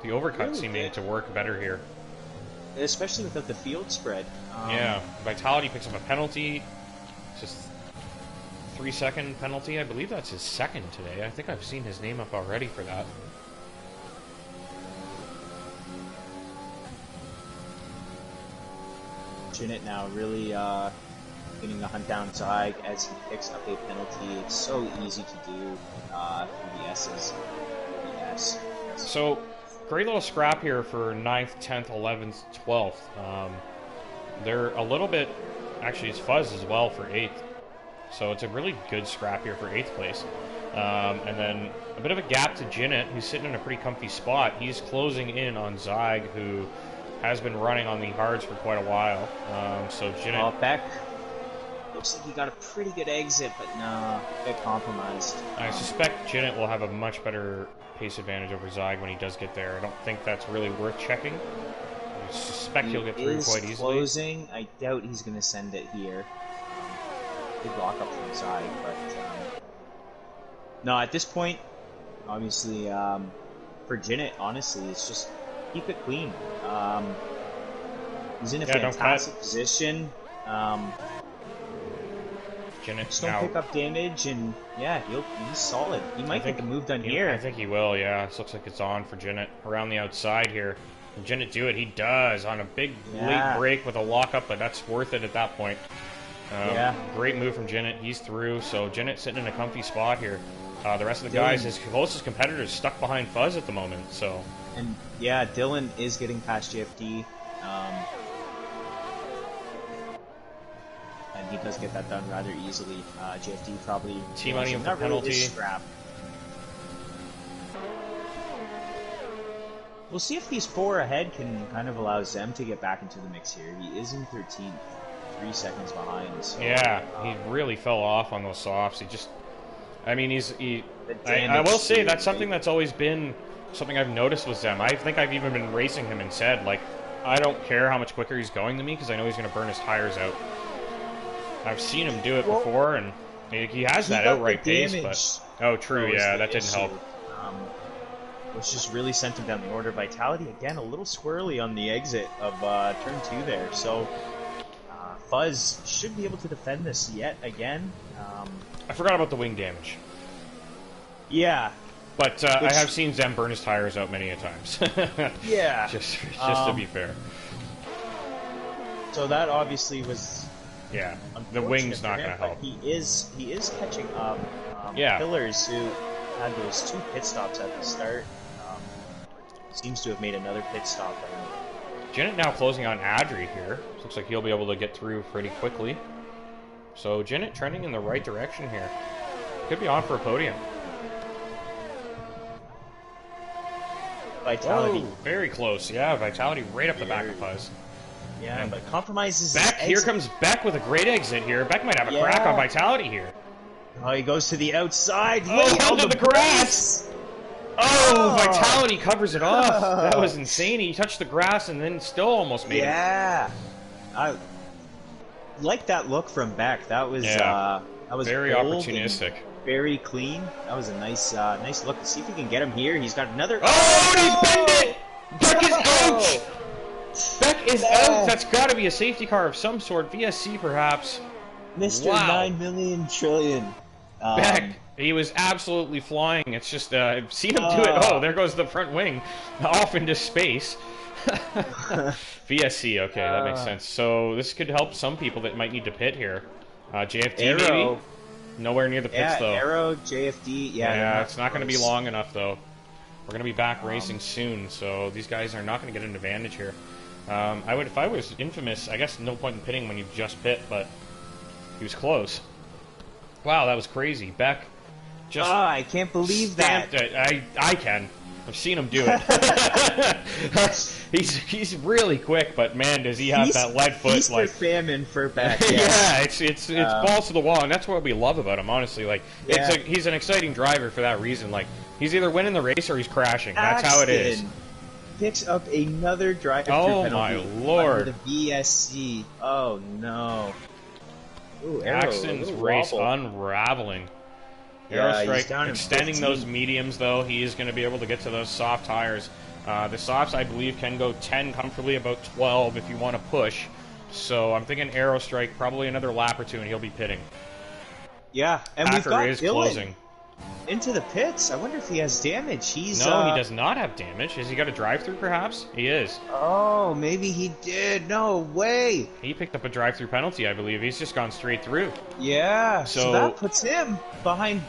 overcuts really seeming good. to work better here. Especially without the field spread. Yeah, Vitality picks up a penalty. It's just 3-second penalty. I believe that's his second today. I think I've seen his name up already for that. It now really getting the hunt down Zyg as he picks up a penalty. It's so easy to do through the S's. The S. So, great little scrap here for 9th, 10th, 11th, 12th. They're a little bit... Actually, it's Fuzz as well for 8th. So it's a really good scrap here for 8th place. And then a bit of a gap to Jinnit, who's sitting in a pretty comfy spot. He's closing in on Zyg, who has been running on the hards for quite a while. So Jinnit... Beck looks like he got a pretty good exit, but no, a bit compromised. I suspect Jinnit will have a much better pace advantage over Zyg when he does get there. I don't think that's really worth checking. I suspect he'll get through quite easily. Closing. I doubt he's going to send it here. Big lock up from Zyg, but no, at this point, obviously, for Jinnit, honestly, it's just keep it clean. He's in a fantastic position. Just don't pick up damage, and yeah, he's solid. He might get the move done here. I think he will, yeah. This looks like it's on for Jinnit around the outside here. Can Jinnit do it? He does on a big late break with a lockup, but that's worth it at that point. Great move from Jinnit. He's through, so Jinnit sitting in a comfy spot here. The rest of the guys, his closest competitors, stuck behind Fuzz at the moment, so... And yeah, Dylan is getting past JFD. And he does get that done rather easily. JFD probably... T-money for penalty. Scrap. We'll see if these 4 ahead can kind of allow Zem to get back into the mix here. He is in 13th, 3 seconds behind. So, yeah, he really fell off on those softs. He just... I mean, I will say that's something that's always been something I've noticed with Zem. I think I've even been racing him and said, like, I don't care how much quicker he's going than me because I know he's going to burn his tires out. I've seen him do it before, and he has that outright pace, but... Oh, true, yeah, that didn't help. Which just really sent him down the order. Vitality, again, a little squirrely on the exit of turn 2 there, so... Fuzz should be able to defend this yet again. I forgot about the wing damage. Yeah. But I have seen Zem burn his tires out many a times. Yeah. Just to be fair. So that obviously was... Yeah, the wing's not going to help. He is catching up. Pillars, who had those 2 pit stops at the start, seems to have made another pit stop. Jinnit now closing on Adri here. Looks like he'll be able to get through pretty quickly. So Jinnit trending in the right direction here. Could be on for a podium. Vitality. Whoa, very close. Yeah, Vitality right up the back of Fuzz. Yeah, but compromises. Beck, here comes Beck with a great exit here. Beck might have a crack on Vitality here. Oh, he goes to the outside. Onto the grass! Oh, Vitality covers it off. That was insane. He touched the grass and then still almost made it. Yeah. I like that look from Beck. That was very opportunistic. Very clean. That was a nice look. Let's see if we can get him here. He's got another... Oh, he's pinned it! Beck is out! Beck is out! That's got to be a safety car of some sort. VSC, perhaps. Mr. 9 million trillion. Beck, he was absolutely flying. It's just, I've seen him do it. Oh, there goes the front wing. Off into space. VSC, okay, that makes sense. So this could help some people that might need to pit here. JFD, maybe? Nowhere near the pits, though. Arrow, JFD, yeah, it's not going to be long enough, though. We're going to be back racing soon, so these guys are not going to get an advantage here. If I was Infamous, I guess no point in pitting when you just pit, but he was close. Wow, that was crazy. Beck just I can't believe that. I can. I've seen him do it. he's really quick, but man, does he have that lead foot? He's like famine for Beck. Yeah, it's balls to the wall, and that's what we love about him. Honestly, like he's an exciting driver for that reason. Like he's either winning the race or he's crashing. That's how it is. picks up another drive-through Oh penalty. my lord. The VSC. Oh no. Ooh, Axton's race unraveling. Aerostrike extending those mediums, though. He is going to be able to get to those soft tires. The softs, I believe, can go 10 comfortably, about 12 if you want to push. So I'm thinking Aerostrike, probably another lap or two, and he'll be pitting. Yeah, and Packer we've got is Dylan closing into the pits. I wonder if he has damage. No, he does not have damage. Has he got a drive-through, perhaps? He is. Oh, maybe he did. No way. He picked up a drive-through penalty, I believe. He's just gone straight through. Yeah, so that puts him behind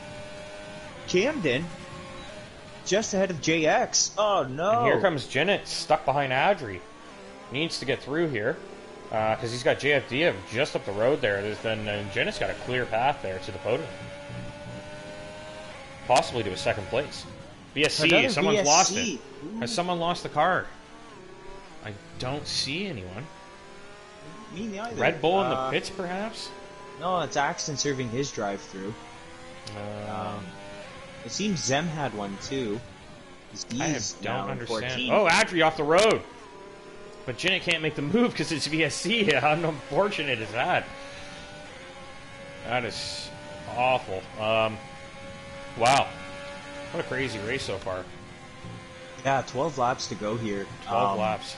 Camden, just ahead of JX. Oh, no. And here comes Jennett, stuck behind Adri. Needs to get through here, because he's got JFD just up the road there. Then Jennett's got a clear path there to the podium. Possibly to a second place. VSC, someone's lost it. Has someone lost the car? I don't see anyone. Me neither. Red Bull in the pits, perhaps? No, it's Axton serving his drive-through. It seems Zem had one too. I don't understand. Oh, Adri off the road! But Jennett can't make the move because it's VSC. How unfortunate is that? That is awful. Wow. What a crazy race so far. Yeah, 12 laps to go here. 12 laps.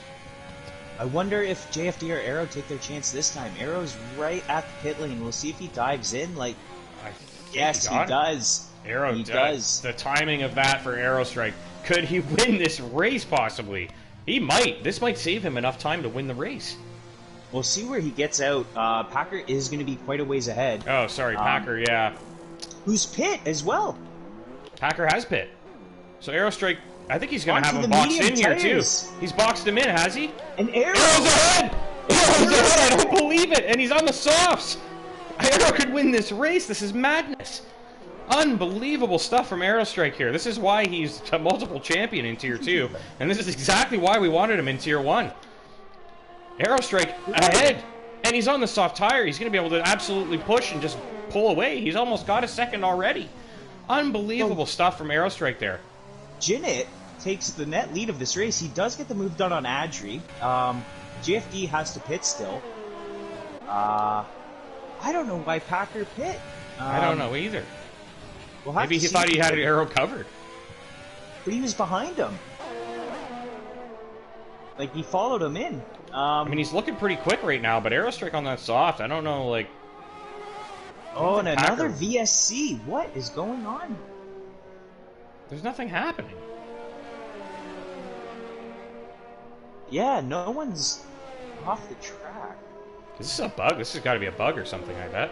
I wonder if JFD or Arrow take their chance this time. Arrow's right at the pit lane. We'll see if he dives in. Yes, he does. Arrow does. The timing of that for Aerostrike. Could he win this race, possibly? He might. This might save him enough time to win the race. We'll see where he gets out. Packer is going to be quite a ways ahead. Oh, sorry, Packer, yeah. Who's pit as well? Packer has pit. So Aerostrike, I think he's going to have him boxed in here, too. He's boxed him in, has he? And Arrow's ahead! Arrow's ahead! I don't believe it! And he's on the softs! Arrow could win this race. This is madness. Unbelievable stuff from Aerostrike here. This is why he's a multiple champion in Tier 2. And this is exactly why we wanted him in Tier 1. Aerostrike ahead. And he's on the soft tire. He's going to be able to absolutely push and just pull away. He's almost got a second already. Unbelievable stuff from Aerostrike there. Jennett takes the net lead of this race. He does get the move done on Adri. JFD has to pit still. I don't know why Packer pit. I don't know either. We'll Maybe he thought he had Arrow covered. But he was behind him. Like, he followed him in. I mean, he's looking pretty quick right now, but Aerostrike on that soft, I don't know, like... Oh, and another VSC. What is going on? There's nothing happening. Yeah, no one's off the track. Is this a bug? This has got to be a bug or something, I bet.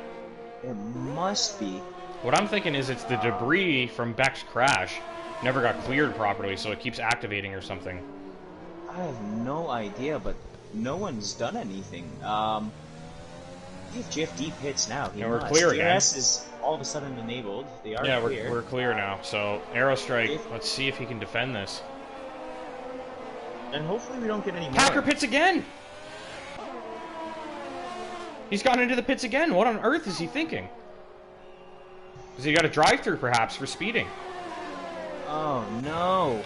It must be. What I'm thinking is it's the debris from Beck's crash never got cleared properly, so it keeps activating or something. I have no idea, but no one's done anything. If JFD pits now, he we're clear again. DRS is all of a sudden enabled. They are clear. We're clear now. So Aerostrike, let's see if he can defend this. And hopefully we don't get any more. Packer pits again! He's gone into the pits again. What on earth is he thinking? Has he got a drive-through, perhaps, for speeding? Oh, no.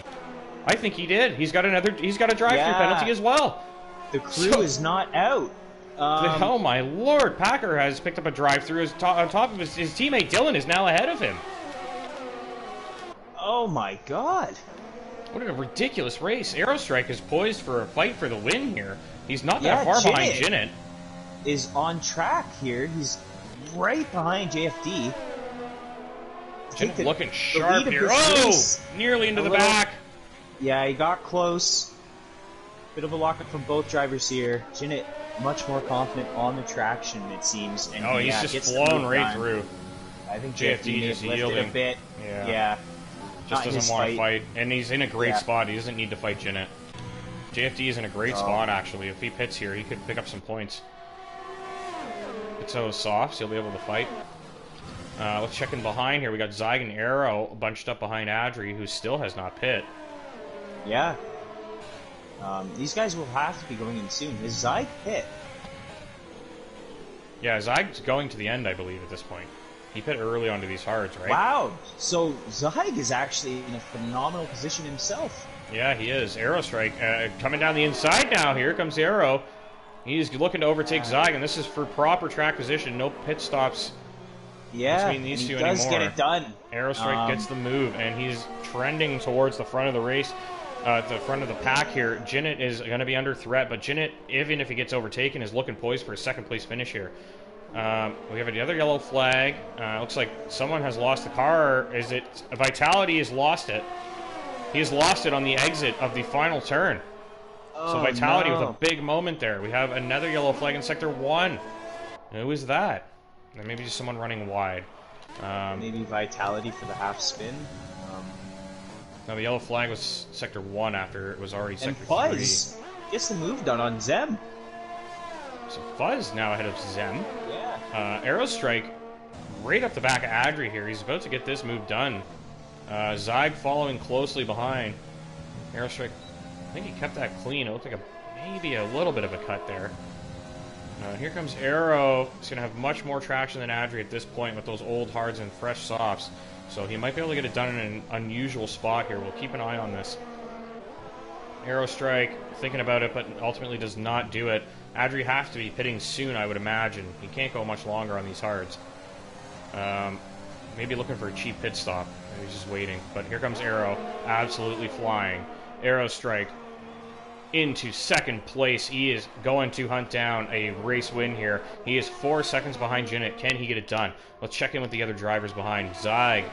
I think he did. He's got a drive-through penalty as well. The crew is not out. Oh, my lord. Packer has picked up a drive-through on top of his teammate Dylan is now ahead of him. Oh, my God. What a ridiculous race. Aerostrike is poised for a fight for the win here. He's not that far behind Jennett. Is on track here. He's right behind JFD. Jennett looking sharp here. Oh! Nearly into the back. Yeah, he got close. Bit of a lockup from both drivers here. Jennett much more confident on the traction, it seems. And he's just flown right through. I think JFD just yielding a bit. Yeah. Just doesn't want to fight. And he's in a great spot. He doesn't need to fight Jennett. JFD is in a great spot, actually. If he pits here, he could pick up some points. It's so soft, so he'll be able to fight. Let's check in behind here. We got Zyg and Arrow bunched up behind Adri, who still has not pit. Yeah. These guys will have to be going in soon. Is Zyg pit? Yeah, Zyg's going to the end, I believe, at this point. He pit early onto these hards, right? Wow. So Zyg is actually in a phenomenal position himself. Yeah, he is. Aerostrike coming down the inside now. Here comes Aero. He's looking to overtake Zyg, and this is for proper track position. No pit stops between these two anymore. He does get it done. Aerostrike gets the move, and he's trending towards the front of the race, the front of the pack here. Jinnit is going to be under threat, but Jinnit, even if he gets overtaken, is looking poised for a second-place finish here. We have another yellow flag. Looks like someone has lost the car. Is it Vitality has lost it? He has lost it on the exit of the final turn. So Vitality with a big moment there. We have another yellow flag in Sector 1. Who is that? Maybe just someone running wide. Maybe Vitality for the half spin. No, the yellow flag was Sector 1 after it was already Sector 3. And Fuzz gets the move done on Zem. So Fuzz now ahead of Zem. Yeah. Aerostrike right up the back of Adri here. He's about to get this move done. Zyg following closely behind. Aerostrike, I think he kept that clean. It looked like maybe a little bit of a cut there. Here comes Aero. He's going to have much more traction than Adri at this point with those old hards and fresh softs. So he might be able to get it done in an unusual spot here. We'll keep an eye on this. Aerostrike thinking about it, but ultimately does not do it. Adri has to be pitting soon, I would imagine. He can't go much longer on these hards. Maybe looking for a cheap pit stop. He's just waiting. But here comes Aero, absolutely flying. Aerostrike into second place. He is going to hunt down a race win here. He is 4 seconds behind Jinnit. Can he get it done? Let's check in with the other drivers behind. Zyg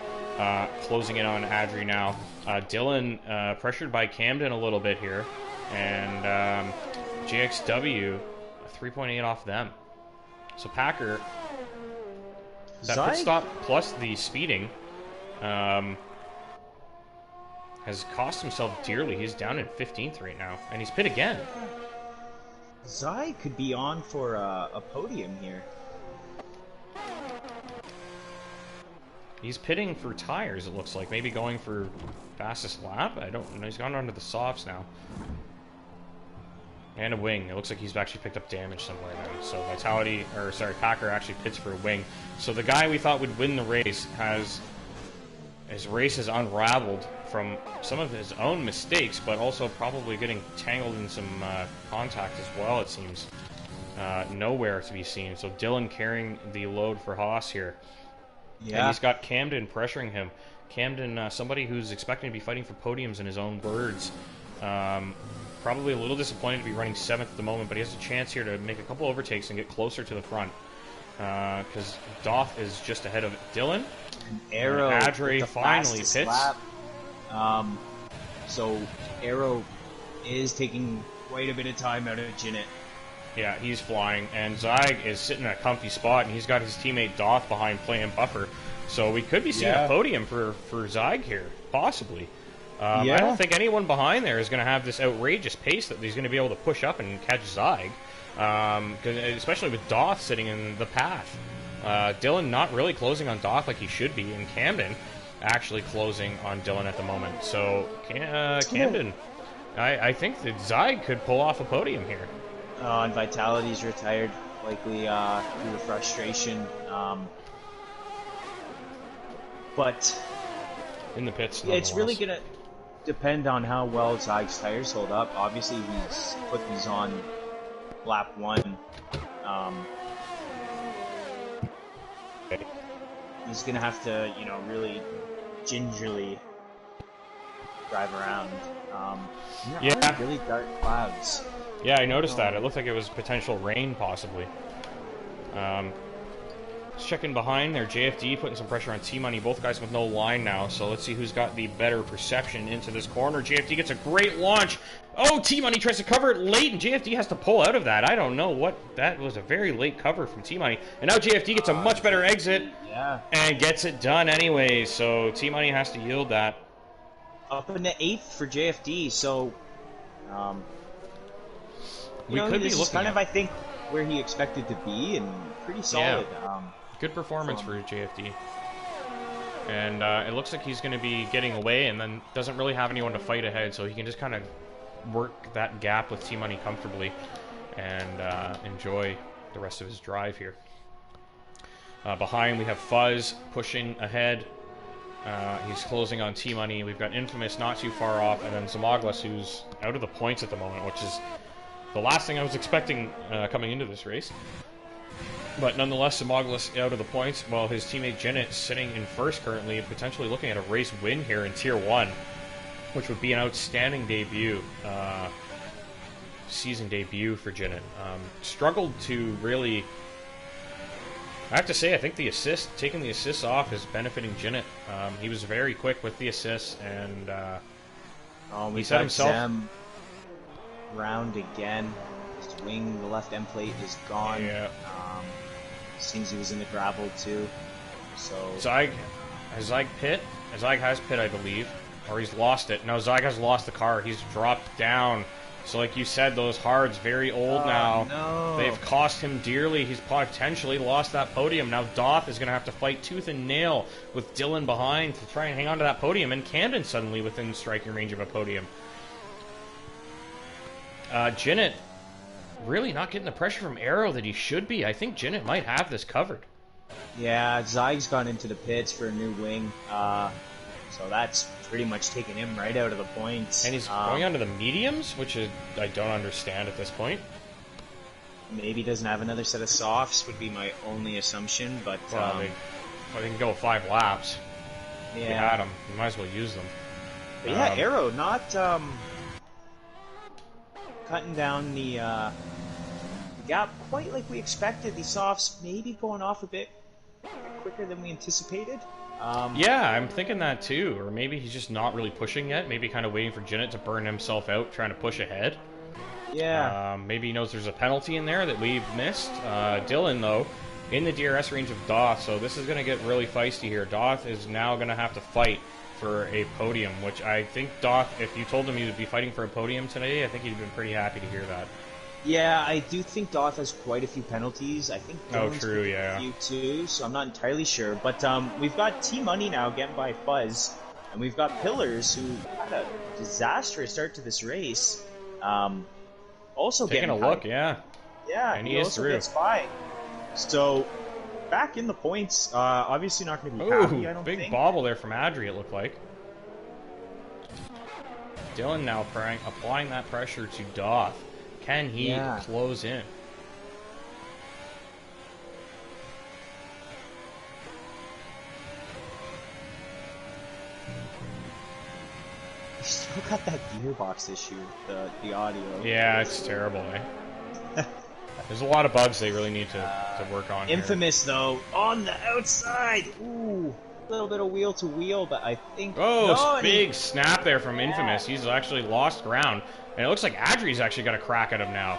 closing in on Adri now. Dylan pressured by Camden a little bit here. And JXW, 3.8 off them. So Packer, that pit stop plus the speeding has cost himself dearly. He's down in 15th right now, and he's pit again. Zyg could be on for a podium here. He's pitting for tires, it looks like. Maybe going for fastest lap? I don't know. He's gone onto the softs now. And a wing. It looks like he's actually picked up damage somewhere now. So Packer actually pits for a wing. So the guy we thought would win the race his race has unraveled from some of his own mistakes, but also probably getting tangled in some contact as well, it seems. Nowhere to be seen. So Dylan carrying the load for Haas here. Yeah. And he's got Camden pressuring him. Camden, somebody who's expecting to be fighting for podiums in his own words. Probably a little disappointed to be running 7th at the moment, but he has a chance here to make a couple overtakes and get closer to the front. Because Doff is just ahead of Dylan. And Aero, Adri finally pits. Lap. So Aero is taking quite a bit of time out of Jinnit. Yeah, he's flying, and Zyg is sitting in a comfy spot, and he's got his teammate Doth behind playing buffer. So we could be seeing a podium for Zyg here, possibly. I don't think anyone behind there is going to have this outrageous pace that he's going to be able to push up and catch Zyg, especially with Doth sitting in the path. Dylan not really closing on Doth like he should be, and Camden actually closing on Dylan at the moment. So Camden, I think that Zyg could pull off a podium here. And Vitality's retired, likely due to frustration. But in the pits, it's really going to depend on how well Zyg's tires hold up. Obviously, he's put these on lap 1. He's going to have to, really gingerly drive around. Really dark clouds. Yeah, I noticed that. It looked like it was potential rain, possibly. Let's check in behind there. JFD putting some pressure on T-Money. Both guys with no line now, so let's see who's got the better perception into this corner. JFD gets a great launch. Oh, T-Money tries to cover it late, and JFD has to pull out of that. I don't know what... That was a very late cover from T-Money. And now JFD gets a much better exit and gets it done anyway, so T-Money has to yield that. Up in the 8th for JFD, so... we could be looking kind of, I think, where he expected to be, and pretty solid. Yeah. Good performance for JFD. And it looks like he's going to be getting away, and then doesn't really have anyone to fight ahead, so he can just kind of work that gap with T-Money comfortably and enjoy the rest of his drive here. Behind, we have Fuzz pushing ahead. He's closing on T-Money. We've got Infamous not too far off, and then Zamoglis, who's out of the points at the moment, which is the last thing I was expecting coming into this race. But nonetheless, Zamoglis out of the points, while his teammate Zenith sitting in first currently, potentially looking at a race win here in Tier 1, which would be an outstanding debut, season debut for Zenith. Struggled to really... I have to say, I think the assist, taking the assists off is benefiting Zenith. He was very quick with the assists, and we he set himself... Zem round again. His wing, the left end plate is gone. Yeah. Seems he was in the gravel too. So Zag pit? Zag has pit, I believe. Or he's lost it. No, Zag has lost the car. He's dropped down. So like you said, those hards, very old now. No. They've cost him dearly. He's potentially lost that podium. Now Doth is going to have to fight tooth and nail with Dylan behind to try and hang on to that podium. And Camden suddenly within striking range of a podium. Zenith really not getting the pressure from Arrow that he should be. I think Zenith might have this covered. Yeah, Zyg's gone into the pits for a new wing. So that's pretty much taking him right out of the points. And he's going on to the mediums, which I don't understand at this point. Maybe doesn't have another set of softs would be my only assumption, but well, they can go 5 laps. Yeah, you had them. You might as well use them. But yeah, Arrow not cutting down the gap quite like we expected. The softs maybe going off a bit quicker than we anticipated. Yeah, I'm thinking that too. Or maybe he's just not really pushing yet. Maybe kind of waiting for Zenith to burn himself out, trying to push ahead. Yeah. Maybe he knows there's a penalty in there that we've missed. Dylan, though, in the DRS range of Doth, so this is going to get really feisty here. Doth is now going to have to fight for a podium, which I think Doth, if you told him he would be fighting for a podium today, I think he'd have been pretty happy to hear that. Yeah, I do think Doth has quite a few penalties. I think Dylan's true, yeah. a few too, so I'm not entirely sure. But we've got T-Money now getting by Fuzz, and we've got Pillars, who had a disastrous start to this race. Also taking a look, yeah. Yeah, and he is also through. gets by. So, back in the points, obviously not going to be happy, I don't think. Big bobble there from Adri, it looked like. Dylan now applying that pressure to Doth. Can he close in? He's still got that gearbox issue, the audio. Yeah, it's terrible, eh? There's a lot of bugs they really need to work on. Infamous, though, on the outside. Ooh, a little bit of wheel to wheel, but I think... Oh, big snap there from Infamous. He's actually lost ground. And it looks like Adri's actually got a crack at him now.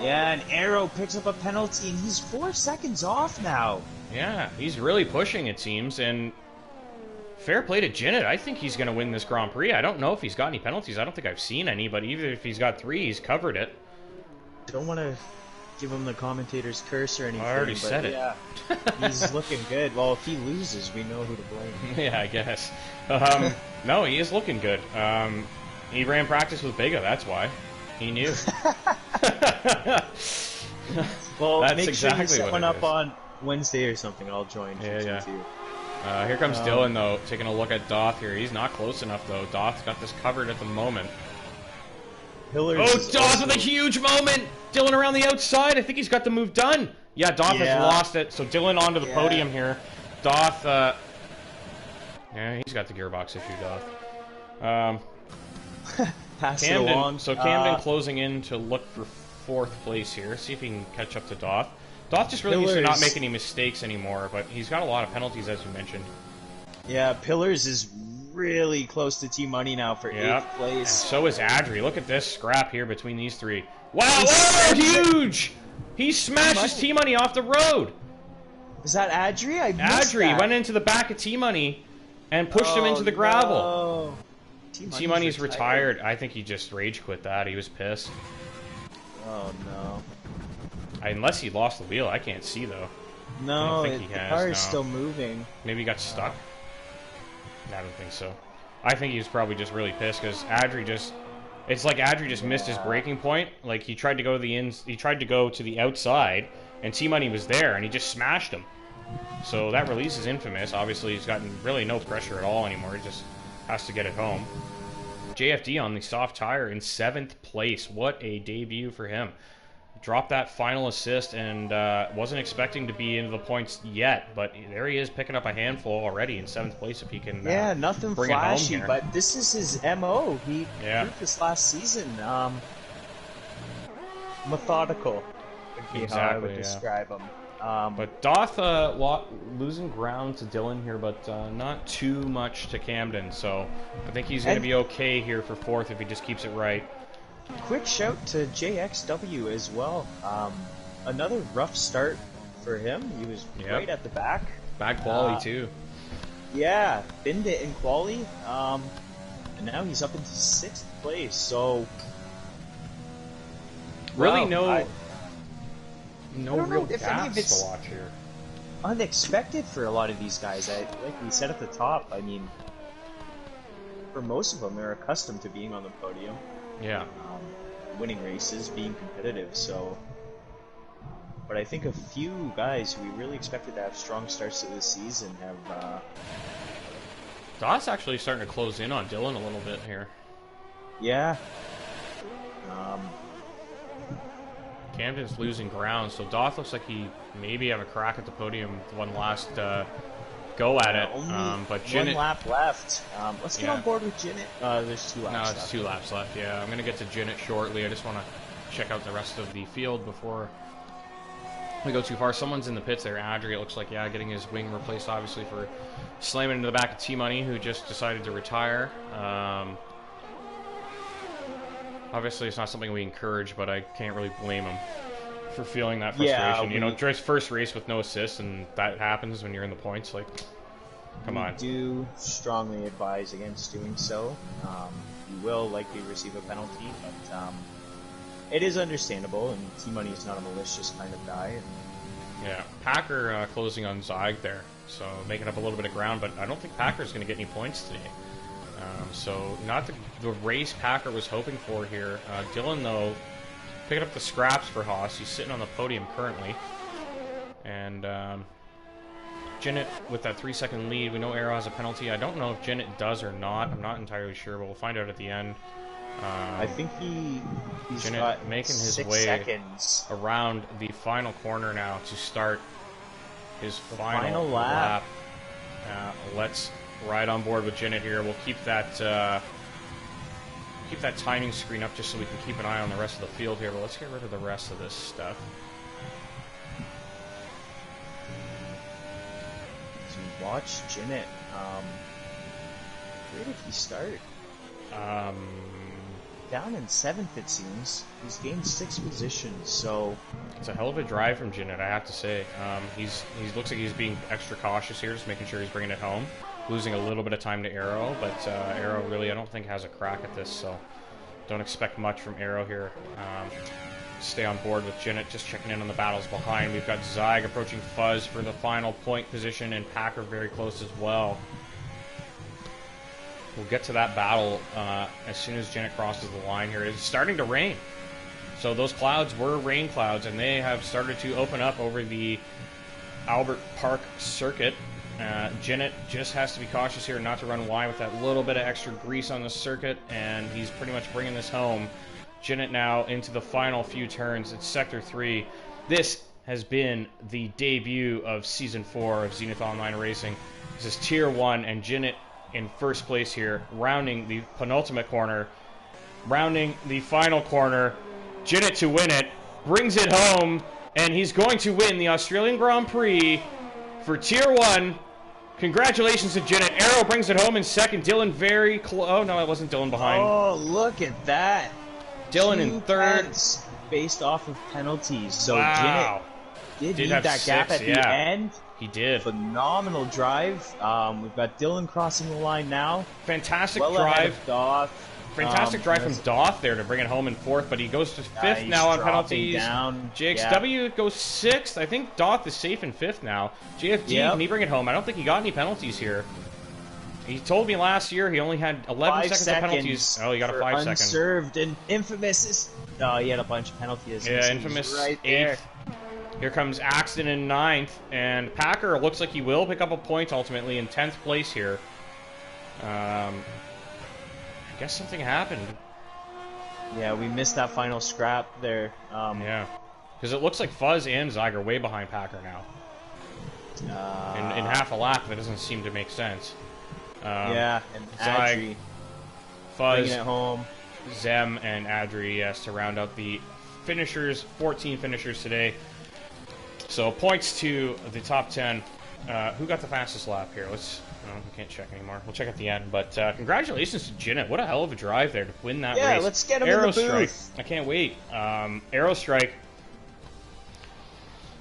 Yeah, and Arrow picks up a penalty, and he's 4 seconds off now. Yeah, he's really pushing, it seems, and fair play to Zenith. I think he's going to win this Grand Prix. I don't know if he's got any penalties. I don't think I've seen any, but even if he's got 3, he's covered it. Don't want to give him the commentator's curse or anything. I already said it. Yeah, he's looking good. Well, if he loses, we know who to blame. Yeah, I guess. No, he is looking good. He ran practice with Bega, that's why. He knew. Well, that's make exactly sure you set what one it up is. on Wednesday or something. I'll join. Yeah. Too. Here comes Dylan, though, taking a look at Doth here. He's not close enough, though. Doth's got this covered at the moment. Pillars Doth with a huge moment! Dylan around the outside. I think he's got the move done. Yeah, Doth has lost it. So Dylan onto the podium here. Doth, yeah, he's got the gearbox issue, Doth. Camden, so Camden closing in to look for 4th place here. See if he can catch up to Doth. Doth just really needs to not make any mistakes anymore, but he's got a lot of penalties, as you mentioned. Yeah, Pillars is really close to T-Money now for 8th place. And so is Adri. Look at this scrap here between these 3. Wow, whoa, huge! He smashes T-Money off the road. Is that Adri? I missed Adri that. went into the back of T-Money and pushed him into the gravel. No. T-Money's retired. I think he just rage quit that. He was pissed. Oh, no. Unless he lost the wheel. I can't see, though. No, I don't think the car is still moving. Maybe he got stuck? I don't think so. I think he was probably just really pissed because Adri just... It's like Adri just missed his braking point. Like, he tried to go to the outside, and T-Money was there, and he just smashed him. So that releases Infamous. Obviously, he's gotten really no pressure at all anymore. He just has to get it home. JFD on the soft tire in 7th place. What a debut for him. Dropped that final assist and wasn't expecting to be into the points yet, but there he is picking up a handful already in 7th place if he can nothing bring flashy, it home here. but this is his MO. He proved this last season. Methodical would be how I would describe him. But Doth losing ground to Dylan here, but not too much to Camden, so I think he's going to be okay here for 4th if he just keeps it right. Quick shout to JXW as well. Another rough start for him. He was right at the back. Bad quality too. Yeah, binned it in quali. And now he's up into 6th place. So really no real if gaps to watch here. Unexpected for a lot of these guys. Like we said at the top, I mean, for most of them, they're accustomed to being on the podium. Yeah. Winning races, being competitive, so... But I think a few guys who we really expected to have strong starts to this season have... Doth's actually starting to close in on Dylan a little bit here. Yeah. Camden's losing ground, so Doth looks like he maybe have a crack at the podium one last go at it. But Jinnit, one lap left. Let's get on board with Jinnit. There's 2 laps left. No, it's 2 laps left, yeah. I'm going to get to Jinnit shortly. I just want to check out the rest of the field before we go too far. Someone's in the pits there. Adri, it looks like, getting his wing replaced, obviously, for slamming into the back of T-Money, who just decided to retire. Obviously, it's not something we encourage, but I can't really blame him for feeling that frustration. You know, drives first race with no assists, and that happens when you're in the points. Like, come on. We do strongly advise against doing so. You will likely receive a penalty, but it is understandable, and T-Money is not a malicious kind of guy. Yeah, Packer closing on Zog there, so making up a little bit of ground, but I don't think Packer's going to get any points today. So not the race Packer was hoping for here. Dylan, though, picking up the scraps for Haas. He's sitting on the podium currently. And Jinnit with that 3-second lead. We know Arrow has a penalty. I don't know if Jinnit does or not. I'm not entirely sure, but we'll find out at the end. I think he's Jinnit got making his 6 way seconds around the final corner now to start his final lap. Let's ride on board with Jinnit here. We'll keep that timing screen up just so we can keep an eye on the rest of the field here, but let's get rid of the rest of this stuff. So we watch Jinnit. Where did he start? Down in 7th, it seems. He's gained 6 positions, so... It's a hell of a drive from Jinnit, I have to say. He looks like he's being extra cautious here, just making sure he's bringing it home. Losing a little bit of time to Arrow, but Arrow really, I don't think, has a crack at this, so don't expect much from Arrow here. Stay on board with Jinnit, just checking in on the battles behind. We've got Zyg approaching Fuzz for the final point position, and Packer very close as well. We'll get to that battle as soon as Jinnit crosses the line here. It's starting to rain. So those clouds were rain clouds, and they have started to open up over the Albert Park circuit. Jinnit just has to be cautious here not to run wide with that little bit of extra grease on the circuit, and he's pretty much bringing this home. Jinnit now into the final few turns. It's Sector 3. This has been the debut of Season 4 of Zenith Online Racing. This is Tier 1, and Jinnit in first place here, rounding the penultimate corner, rounding the final corner. Jinnit to win it, brings it home, and he's going to win the Australian Grand Prix for Tier 1. Congratulations to Jinnit. Arrow brings it home in second. Dylan very close. Oh, no, it wasn't Dylan behind. Oh, look at that. Dylan in third. Based off of penalties. So wow. Jinnit did need that gap at the end. He did. Phenomenal drive. We've got Dylan crossing the line now. Fantastic well drive. Doth. Fantastic drive from Doth there to bring it home in fourth, but he goes to fifth now on penalties. Down. JXW goes sixth. I think Doth is safe in fifth now. JFD, can he bring it home? I don't think he got any penalties here. He told me last year he only had 11 seconds of penalties. Oh, he got a 5 second. Unserved, and Infamous is... Oh, he had a bunch of penalties. Yeah, Infamous right there. Here comes Axton in 9th, and Packer looks like he will pick up a point ultimately in 10th place here. I guess something happened. Yeah, we missed that final scrap there. Yeah, because it looks like Fuzz and Zyger are way behind Packer now. In half a lap, that doesn't seem to make sense. Yeah, and Adri Fuzz, bringing it home. Zem, and Adri, yes, to round out the finishers. 14 finishers today. So points to the top 10. Who got the fastest lap here? Let's. No, we can't check anymore. We'll check at the end. But congratulations to Ginette. What a hell of a drive there to win that race. Yeah, let's get him in the booth. Strike. I can't wait. Arrow Strike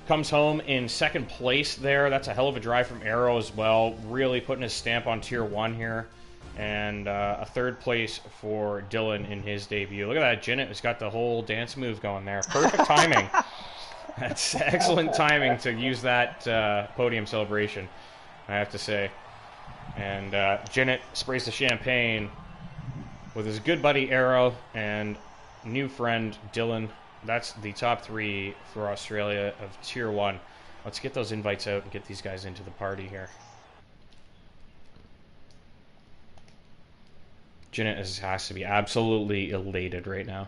comes home in 2nd place there. That's a hell of a drive from Arrow as well. Really putting his stamp on Tier 1 here. And a 3rd place for Dylan in his debut. Look at that. Ginette has got the whole dance move going there. Perfect timing. That's excellent timing to use that podium celebration, I have to say. And Ginette sprays the champagne with his good buddy Arrow and new friend Dylan. That's the top 3 for Australia of Tier 1. Let's get those invites out and get these guys into the party here. Ginette has to be absolutely elated right now.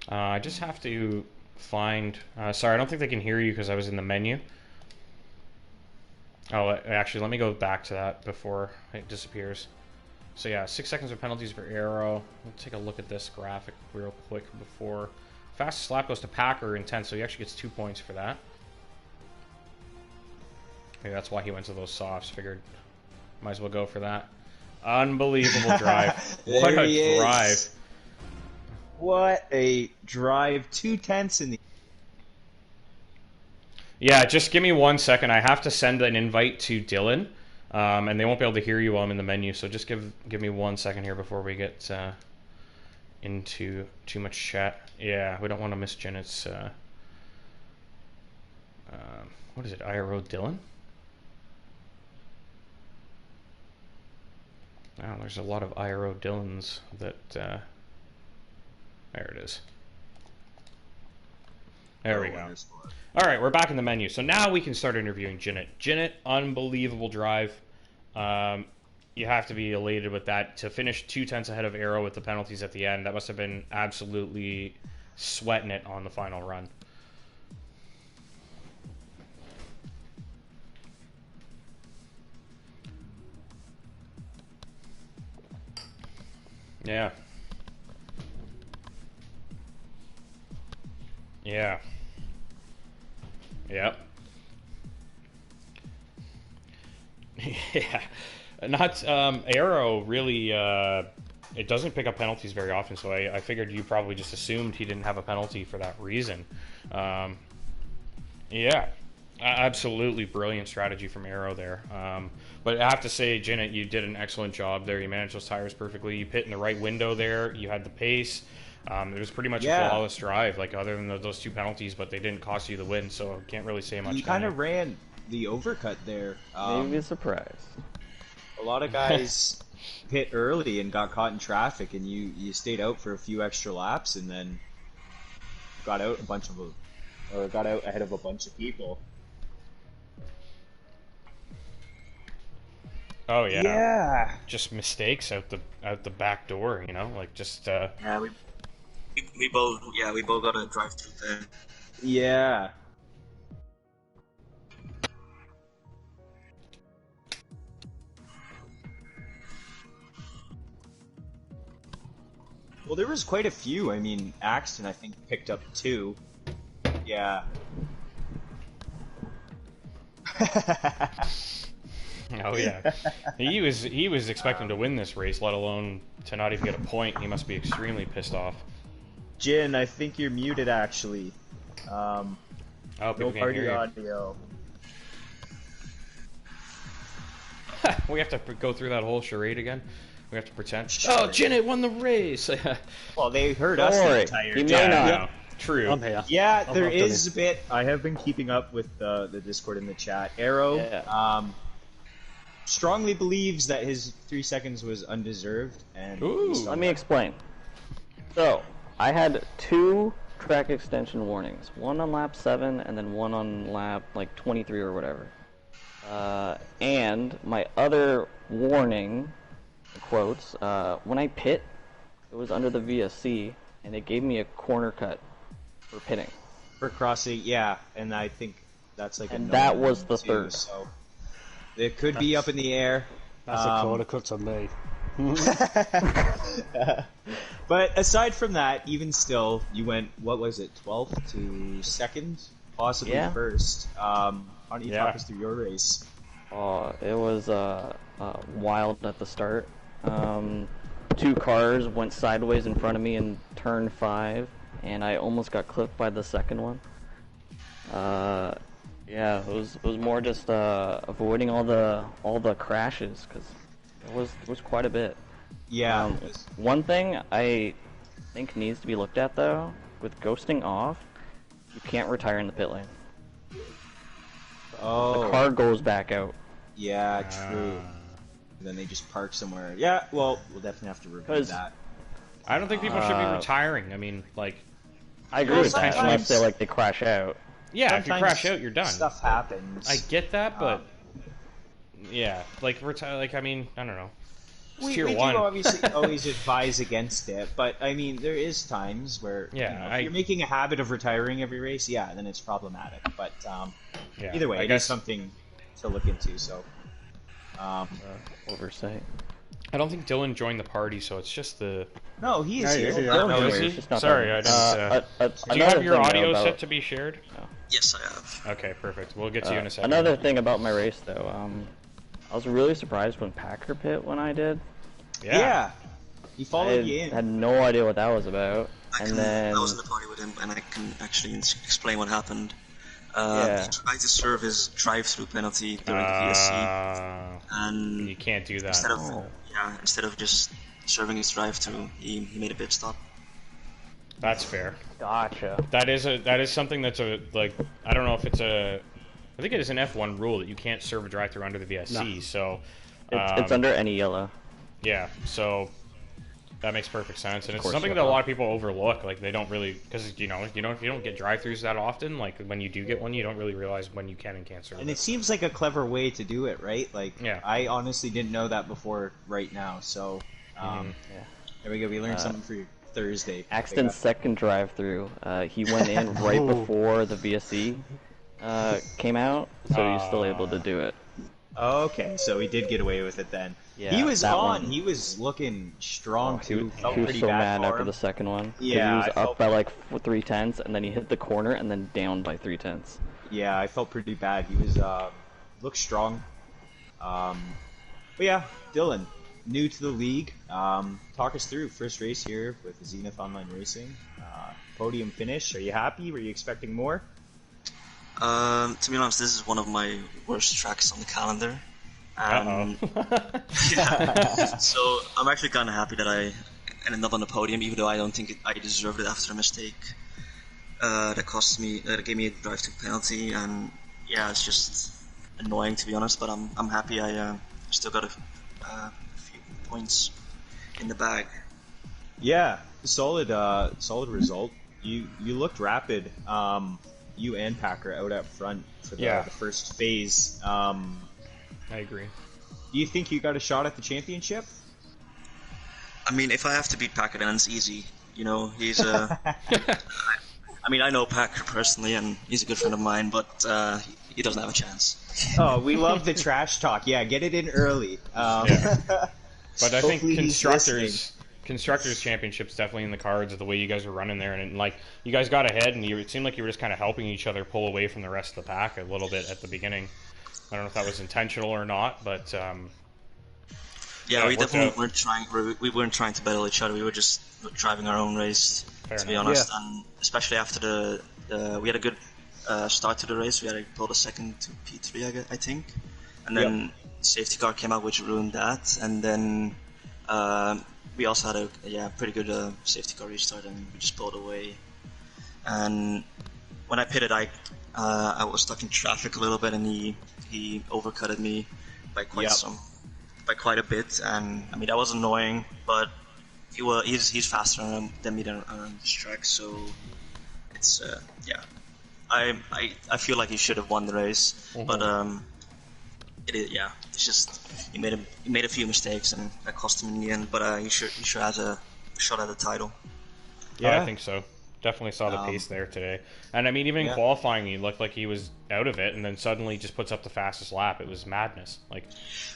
I just have to find... sorry, I don't think they can hear you because I was in the menu. Oh, actually, let me go back to that before it disappears. So yeah, 6 seconds of penalties for Arrow. Let's take a look at this graphic real quick before... Fastest lap goes to Packer in 10, so he actually gets 2 points for that. Maybe that's why he went to those softs. Figured might as well go for that. Unbelievable drive. What a drive. What a drive. 2 tenths in the... Yeah, just give me 1 second. I have to send an invite to Dylan, and they won't be able to hear you while I'm in the menu, so just give me 1 second here before we get into too much chat. Yeah, we don't want to miss Janet's... what is it, IRO Dylan? Wow, there's a lot of IRO Dylans that... There it is. There we go. All right, we're back in the menu. So now we can start interviewing Ginette. Ginette, unbelievable drive. You have to be elated with that. To finish 2 tenths ahead of Arrow with the penalties at the end, that must have been absolutely sweating it on the final run. Yeah. Yeah. Yep. Yeah. Not Arrow really it doesn't pick up penalties very often, so I figured you probably just assumed he didn't have a penalty for that reason. Yeah. Absolutely brilliant strategy from Arrow there. But I have to say, Ginette, you did an excellent job there. You managed those tires perfectly. You pit in the right window there. You had the pace. It was pretty much a flawless drive, like other than those 2 penalties, but they didn't cost you the win, so can't really say much. You kind of ran the overcut there. Maybe a surprise. A lot of guys pit early and got caught in traffic, and you stayed out for a few extra laps, and then got out ahead of a bunch of people. Oh yeah. Yeah. Just mistakes out the back door, you know, like just. Yeah, we both got to drive through there. Yeah. Well, there was quite a few. I mean, Axton, I think, picked up 2. Yeah. Oh yeah. He was expecting to win this race, let alone to not even get a point. He must be extremely pissed off. Jin, I think you're muted actually. Oh, no party audio. We have to go through that whole charade again. We have to pretend. Oh, Ginette won the race. Well, they heard us the entire time. He may not. True. I'm here. Yeah, there I've done is a bit. I have been keeping up with the Discord in the chat. Arrow strongly believes that his 3 seconds was undeserved. And Ooh. Let me explain. So, I had 2 track extension warnings. One on lap 7 and then one on lap, like, 23 or whatever. And my other warning, quotes, when I pit, it was under the VSC, and it gave me a corner cut for pitting. For crossing, yeah, and I think that's like And a that no-no was the too, third. So it could be up in the air. That's a corner cut on me. But aside from that, even still, you went, what was it, 12th to 2nd? Possibly Yeah. first. Why don't you Yeah. talk us through your race? It was wild at the start. 2 cars went sideways in front of me in turn 5, and I almost got clipped by the second one. Yeah, it was more just avoiding all the crashes, because it was quite a bit. Yeah. One thing I think needs to be looked at though, with ghosting off, you can't retire in the pit lane. Oh. The car goes back out. Yeah, true. And then they just park somewhere. Yeah, well, we'll definitely have to review 'Cause- that. I don't think people should be retiring. I mean, like, I agree Well, with that, sometimes- unless they crash out. yeah, if you Sometimes crash out, you're done. Stuff happens. I get that, but yeah, like retire. Like, I mean, I don't know. It's we tier do 1. obviously always advise against it, but I mean, there is times where Yeah, if you're making a habit of retiring every race, yeah, then it's problematic. But Yeah, either way, I it is guess something to look into. So, Oversight. I don't think Dylan joined the party, so it's just the. no, he is Yeah, here. yeah, yeah. Oh, is it's he? just not Sorry, that- I didn't. Do you another have your thing, audio though, about- set to be shared? Yes, I have. Okay, perfect. We'll get to you in a second. Another thing about my race, though, I was really surprised when Packer pit when I did. Yeah, he I followed you in. had no idea what that was about, I was in the party with him, and I can actually explain what happened. Yeah. He tried to serve his drive-through penalty during the VSC, and you can't do that. instead of just serving his drive-through, he made a pit stop. That's fair. Gotcha. That is something that's like, I don't know if it's I think it is an F1 rule that you can't serve a drive-through under the VSC. No. So It's under any yellow. yeah, so that makes perfect sense, and it's course something you that a will. lot of people overlook. Like, they don't really, because if you don't get drive-throughs that often, like when you do get one, you don't really realize when you can and can't serve And it. it seems like a clever way to do it, right? Like, Yeah. I honestly didn't know that before right now. So, there we go. We learned something for your Thursday. Axton's second drive-through, he went in right before the VSC came out, so he's still able to do it. Okay, so he did get away with it then. Yeah, he was that on. one. He was looking strong too. Felt He was pretty so bad mad for after him. the second one. 'Cause Yeah, he I was felt- up by like 3/10, and then he hit the corner and then down by 3/10. Yeah, I felt pretty bad. He was looked strong. But yeah, Dylan, new to the league. Talk us through first race here with Zenith Online Racing. Podium finish. Are you happy? Were you expecting more? To be honest, this is one of my worst tracks on the calendar. So I'm actually kind of happy that I ended up on the podium, even though I don't think I deserved it after a mistake that gave me a drive-through penalty, and yeah, it's just annoying to be honest. But I'm happy I still got a few points in the bag. Yeah, solid result. You looked rapid. You and Packer out up front for the first phase. I agree. Do you think you got a shot at the championship? I mean, if I have to beat Packer, then it's easy. You know, he's I mean, I know Packer personally, and he's a good friend of mine, but he doesn't have a chance. Oh, we love the trash talk. Yeah, get it in early. But I think Hopefully he's constructors championships definitely in the cards of the way you guys are running there, and like you guys got ahead, and it seemed like you were just kind of helping each other pull away from the rest of the pack a little bit at the beginning. I don't know if that was intentional or not, but yeah, we it worked definitely out. weren't trying. We weren't trying to battle each other. We were just driving our own race, Fair to be enough. honest. And especially after we had a good start to the race. We had pulled a second to P3, I think, and then safety car came out, which ruined that. And then we also had a pretty good safety car restart, and we just pulled away. and when I pitted, I was stuck in traffic a little bit, and he overcutted me by by quite a bit, and I mean that was annoying, but he's faster than me on this track, so it's I feel like he should have won the race, but it's just he made a few mistakes and that cost him in the end, but he sure has a shot at the title. Yeah, I think so. Definitely saw the pace there today. And I mean, even in qualifying, he looked like he was out of it, and then suddenly just puts up the fastest lap. It was madness. Like,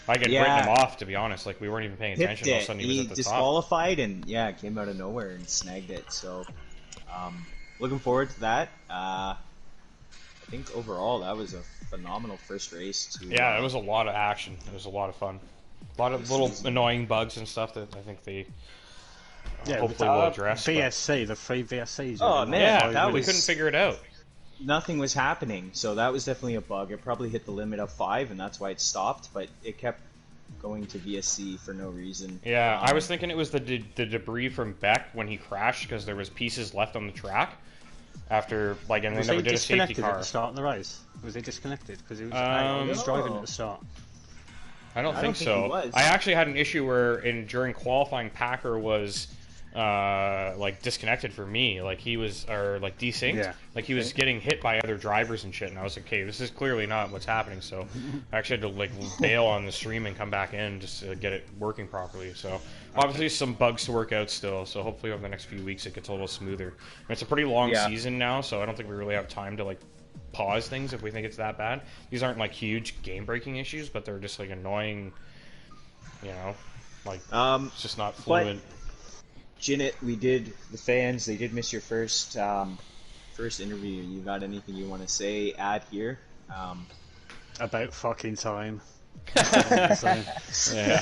I could written him off, to be honest. Like, we weren't even paying attention. All of a sudden, he was at the disqualified and came out of nowhere and snagged it. So, looking forward to that. I think overall that was a phenomenal first race. It was a lot of action. It was a lot of fun. A lot of little annoying bugs and stuff that I think they. Hopefully we'll address. VSC, the free VSCs. Oh man, we couldn't figure it out. Nothing was happening, so that was definitely a bug. It probably hit the limit of 5, and that's why it stopped. But it kept going to VSC for no reason. Yeah, I was thinking it was the debris from Beck when he crashed because there was pieces left on the track after and they never did a safety car. At the start of the race? Was he disconnected because he was driving at the start? I don't think so. I actually had an issue where during qualifying, Packer was disconnected for me. Like he was desynced. Yeah. Like he was getting hit by other drivers and shit. And I was like, okay, this is clearly not what's happening. So I actually had to bail on the stream and come back in just to get it working properly. So obviously some bugs to work out still. So hopefully over the next few weeks it gets a little smoother. And it's a pretty long season now, so I don't think we really have time to pause things if we think it's that bad. These aren't huge game breaking issues, but they're just annoying. It's just not fluent. Jinnit, the fans, they did miss your first interview. You got anything you want to say, add here? About fucking time. Yeah,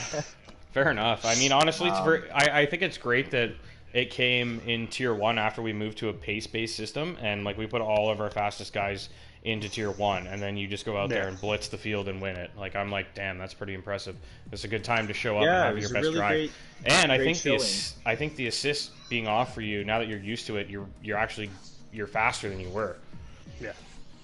fair enough. I mean, honestly, I think it's great that it came in Tier 1 after we moved to a pace-based system, and we put all of our fastest guys into Tier 1, and then you just go out there and blitz the field and win it. I'm damn, that's pretty impressive. It's a good time to show up and have your best drive. And I think the assist being off for you, now that you're used to it, you're faster than you were. Yeah.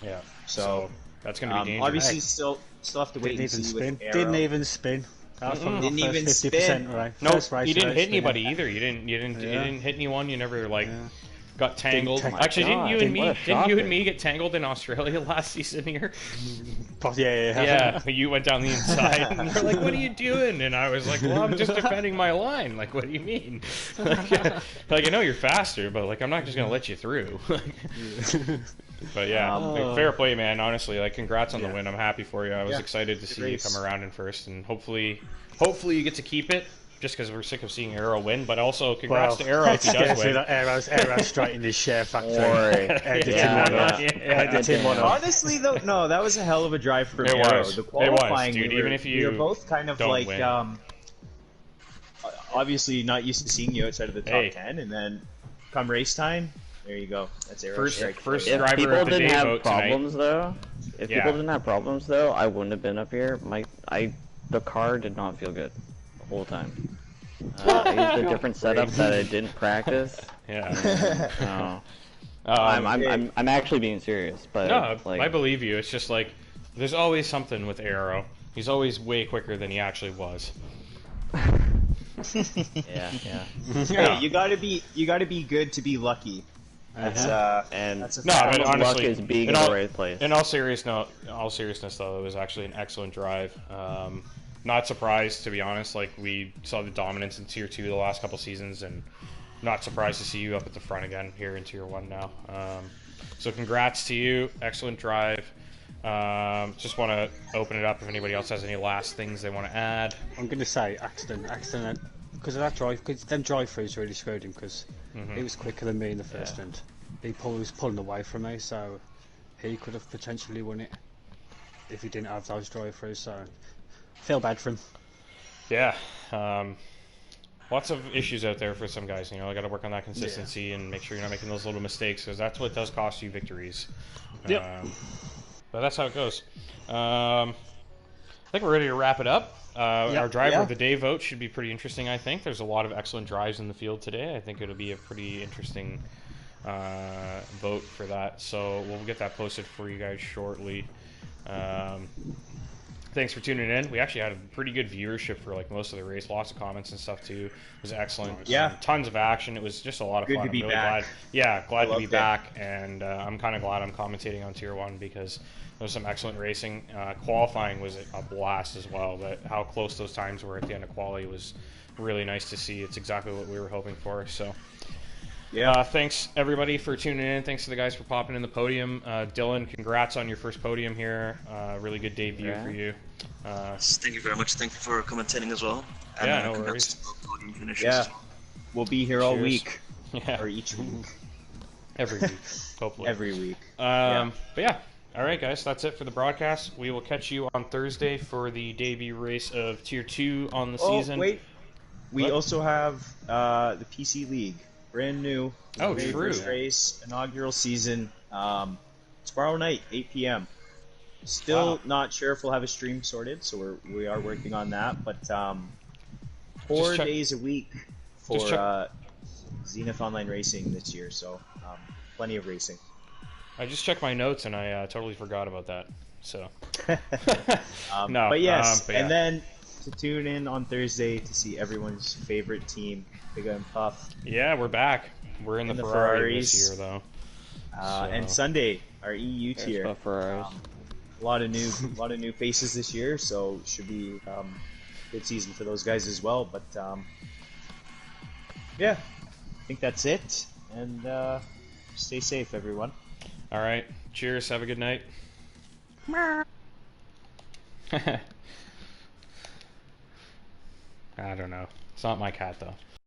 Yeah. So that's going to be dangerous. Obviously, still have to wait and see with Arrow. Didn't even spin. Didn't even spin. Right. No, you didn't hit anybody either. You didn't hit anyone. You never got tangled. Actually, didn't you and me get tangled in Australia last season here? Yeah. You went down the inside, and you're like, "What are you doing?" And I was like, "Well, I'm just defending my line." What do you mean? I know you're faster, but I'm not just gonna let you through. But yeah, fair play, man. Honestly, congrats on the win. I'm happy for you. I was excited to see you come around in first, and hopefully you get to keep it. Just because we're sick of seeing Arrow win, but also congrats to Arrow if he does win. Arrow's straight in his share factory. Honestly, though, no, that was a hell of a drive for Arrow. The qualifying, dude. Even if you were both kind of obviously not used to seeing you outside of the top 10, and then come race time, there you go. That's Arrow. First driver of the day vote tonight. If people didn't have problems, though, I wouldn't have been up here. The car did not feel good. Whole time. I used a different setup that I didn't practice. Yeah. I'm actually being serious, but no, I believe you. It's just there's always something with Arrow. He's always way quicker than he actually was. Yeah. Hey, you gotta be good to be lucky. That's honestly, luck is being in the right place. In all seriousness, though, it was actually an excellent drive. Not surprised, to be honest. We saw the dominance in Tier 2 the last couple seasons, and not surprised to see you up at the front again here in Tier 1 now. So congrats to you. Excellent drive. Just want to open it up if anybody else has any last things they want to add. I'm going to say accident, because of that drive, because them drive-throughs really screwed him, because he was quicker than me in the first end. He was pulling away from me, so he could have potentially won it if he didn't have those drive-throughs, so feel bad for him. Yeah. Lots of issues out there for some guys. I got to work on that consistency and make sure you're not making those little mistakes, because that's what does cost you victories. But that's how it goes. I think we're ready to wrap it up. Our driver of the day vote should be pretty interesting, I think. There's a lot of excellent drives in the field today. I think it'll be a pretty interesting vote for that. So we'll get that posted for you guys shortly. Thanks for tuning in. We actually had a pretty good viewership for like most of the race. Lots of comments and stuff too. It was excellent. Yeah. Tons of action. It was just a lot of Good fun. to be I'm really back. glad. Yeah, glad to be loved it. back, and I'm kind of glad I'm commentating on Tier 1 because there was some excellent racing. Qualifying was a blast as well, but how close those times were at the end of quali was really nice to see. It's exactly what we were hoping for. So. Yeah. Thanks everybody for tuning in. Thanks to the guys for popping in the podium. Dylan, congrats on your first podium here. Really good debut for you. Thank you very much. Thank you for commentating as well. And, Yeah, no congrats worries. on the podium finishes Yeah. as well. We'll be here all Cheers. week. Yeah. Or each week. Every week, hopefully. Every week. But yeah. All right, guys, that's it for the broadcast. We will catch you on Thursday for the debut race of Tier 2 on the season. Wait. We What? also have the PC League. Brand new. Oh, Very true. First race, inaugural season. Tomorrow night, 8 p.m. Still not sure if we'll have a stream sorted, so we are working on that. But 4 check- days a week Just for check- Zenith Online Racing this year, so plenty of racing. I just checked my notes and I totally forgot about that. So. No, but yes, but yeah. and then to tune in on Thursday to see everyone's favorite team, Big and Puff. Yeah, we're back. We're in the Ferrari this Ferraris. year, though. And Sunday, our EU tier. But for ours. A lot of new faces this year, so should be good season for those guys as well. But yeah, I think that's it. And stay safe, everyone. All right. Cheers. Have a good night. I don't know. It's not my cat, though.